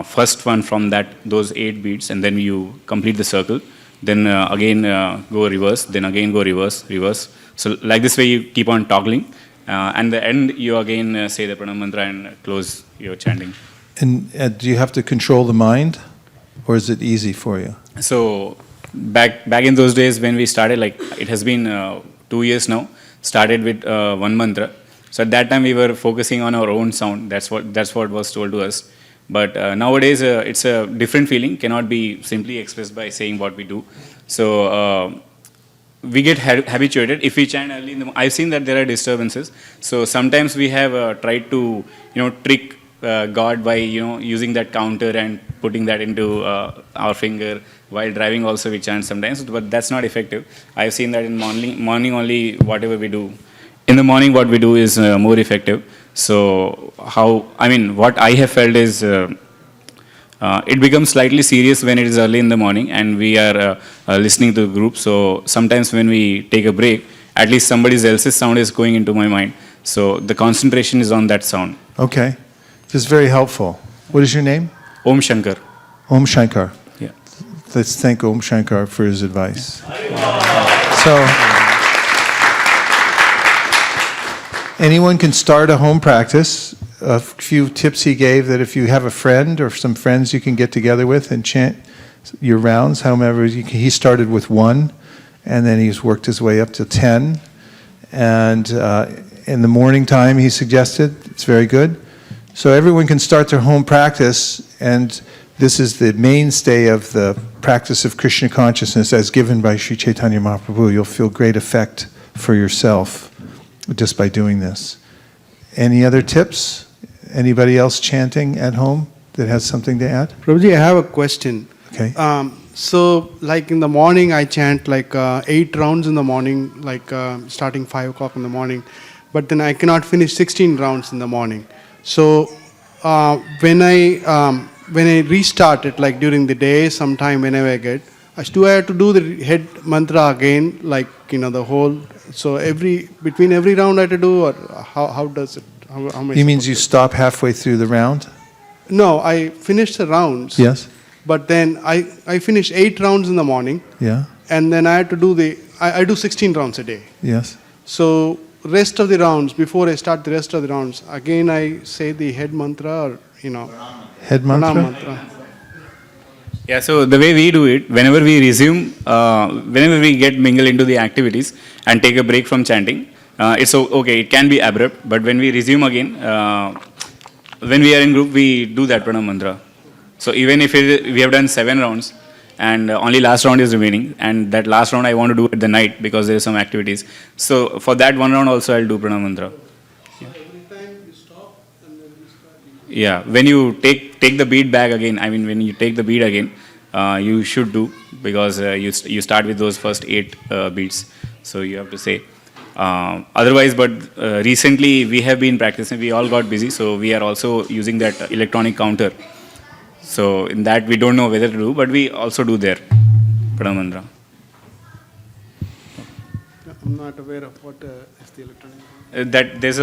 first one from those 8 beads, and then you complete the circle. Then again go reverse, then again go reverse, reverse. So like this way you keep on toggling. And the end you again say the pranam mantra and close your chanting. And do you have to control the mind? Or is it easy for you? So back in those days when we started, like it has been 2 years now, started with one mantra. So at that time we were focusing on our own sound. That's what was told to us. But nowadays it's a different feeling, cannot be simply expressed by saying what we do. So we get habituated. If we chant early in the morning, I've seen that there are disturbances. So sometimes we have tried to trick God by using that counter and putting that into our finger. While driving also we chant sometimes, but that's not effective. I've seen that in morning only whatever we do. In the morning what we do is more effective. So what I have felt is it becomes slightly serious when it is early in the morning and we are listening to the group. So sometimes when we take a break, at least somebody else's sound is going into my mind. So the concentration is on that sound. Okay. This is very helpful. What is your name? Om Shankar. Om Shankar. Yeah. Let's thank Om Shankar for his advice. So, anyone can start a home practice. A few tips he gave that if you have a friend or some friends you can get together with and chant your rounds, however, he started with 1, and then he's worked his way up to 10. And in the morning time, he suggested, it's very good. So everyone can start their home practice, and this is the mainstay of the practice of Krishna consciousness as given by Sri Chaitanya Mahaprabhu. You'll feel great effect for yourself just by doing this. Any other tips? Anybody else chanting at home that has something to add? Prabhuji, I have a question. Okay. So, like in the morning, I chant like 8 rounds in the morning, like starting 5 o'clock in the morning. But then I cannot finish 16 rounds in the morning. So, when I restart it, like during the day, sometime whenever I get, do I have to do the head mantra again, like the whole? So between every round I have to do, or how does it? How He means you stop halfway through the round? No, I finish the rounds. Yes. But then I finish 8 rounds in the morning. Yeah. And then I have to do I do 16 rounds a day. Yes. So rest of the rounds, before I start the rest of the rounds, again I say the head mantra or, Head mantra? pranam mantra. Yeah, so the way we do it, whenever we resume, whenever we get mingled into the activities and take a break from chanting, it's okay, it can be abrupt, but when we resume again, when we are in group, we do that pranam mantra. So even if we have done 7 rounds and only last round is remaining, and that last round I want to do at the night because there is some activities. So for that 1 round also I'll do pranam mantra. Yeah. Every time you stop and then you start. Yeah, when you take the beat back again, when you take the beat again, you should do, because you start with those first 8 beats. So you have to say. Otherwise, but recently we have been practicing, we all got busy, so we are also using that electronic counter. So in that we don't know whether to do, but we also do there, pranam mantra. I'm not aware of what is the electronic. That there's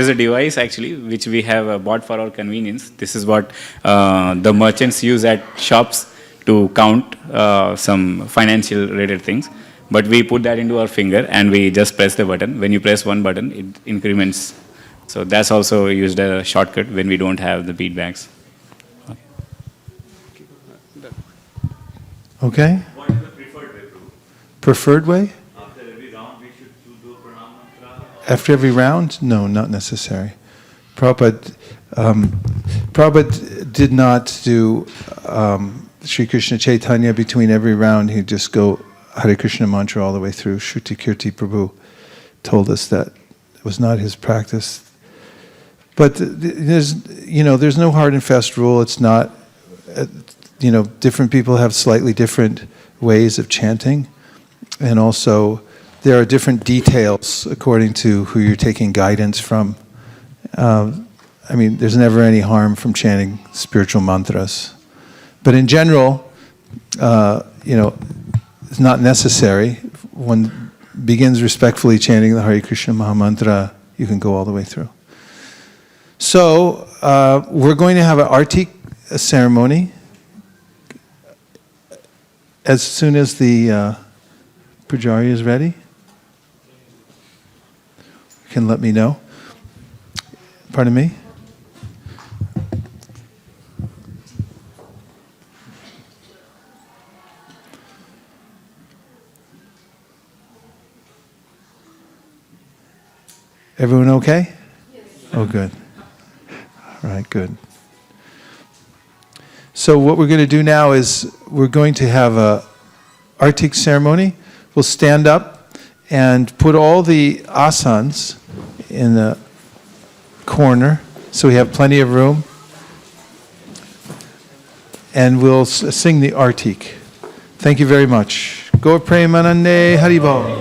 a device actually which we have bought for our convenience. This is what the merchants use at shops to count some financial related things. But we put that into our finger and we just press the button. When you press one button, it increments. So that's also used as a shortcut when we don't have the beatbacks. Okay? What is the preferred way, Prabhu? Preferred way? After every round, we should do a pranam mantra? After every round? No, not necessary. Prabhupada did not do Sri Krishna Chaitanya between every round. He'd just go Hare Krishna mantra all the way through. Shruti Kirti Prabhu told us that it was not his practice. But there's no hard and fast rule. It's not, different people have slightly different ways of chanting. And also, there are different details according to who you're taking guidance from. There's never any harm from chanting spiritual mantras. But in general, it's not necessary. One begins respectfully chanting the Hare Krishna Mahamantra, you can go all the way through. So, we're going to have an arti ceremony. As soon as the Pujari is ready, you can let me know. Pardon me? Everyone okay? Yes. Oh, good. All right, good. So what we're going to do now is we're going to have a artik ceremony. We'll stand up and put all the asanas in the corner so we have plenty of room. And we'll sing the artik. Thank you very much. Gaur Premanande Haribol.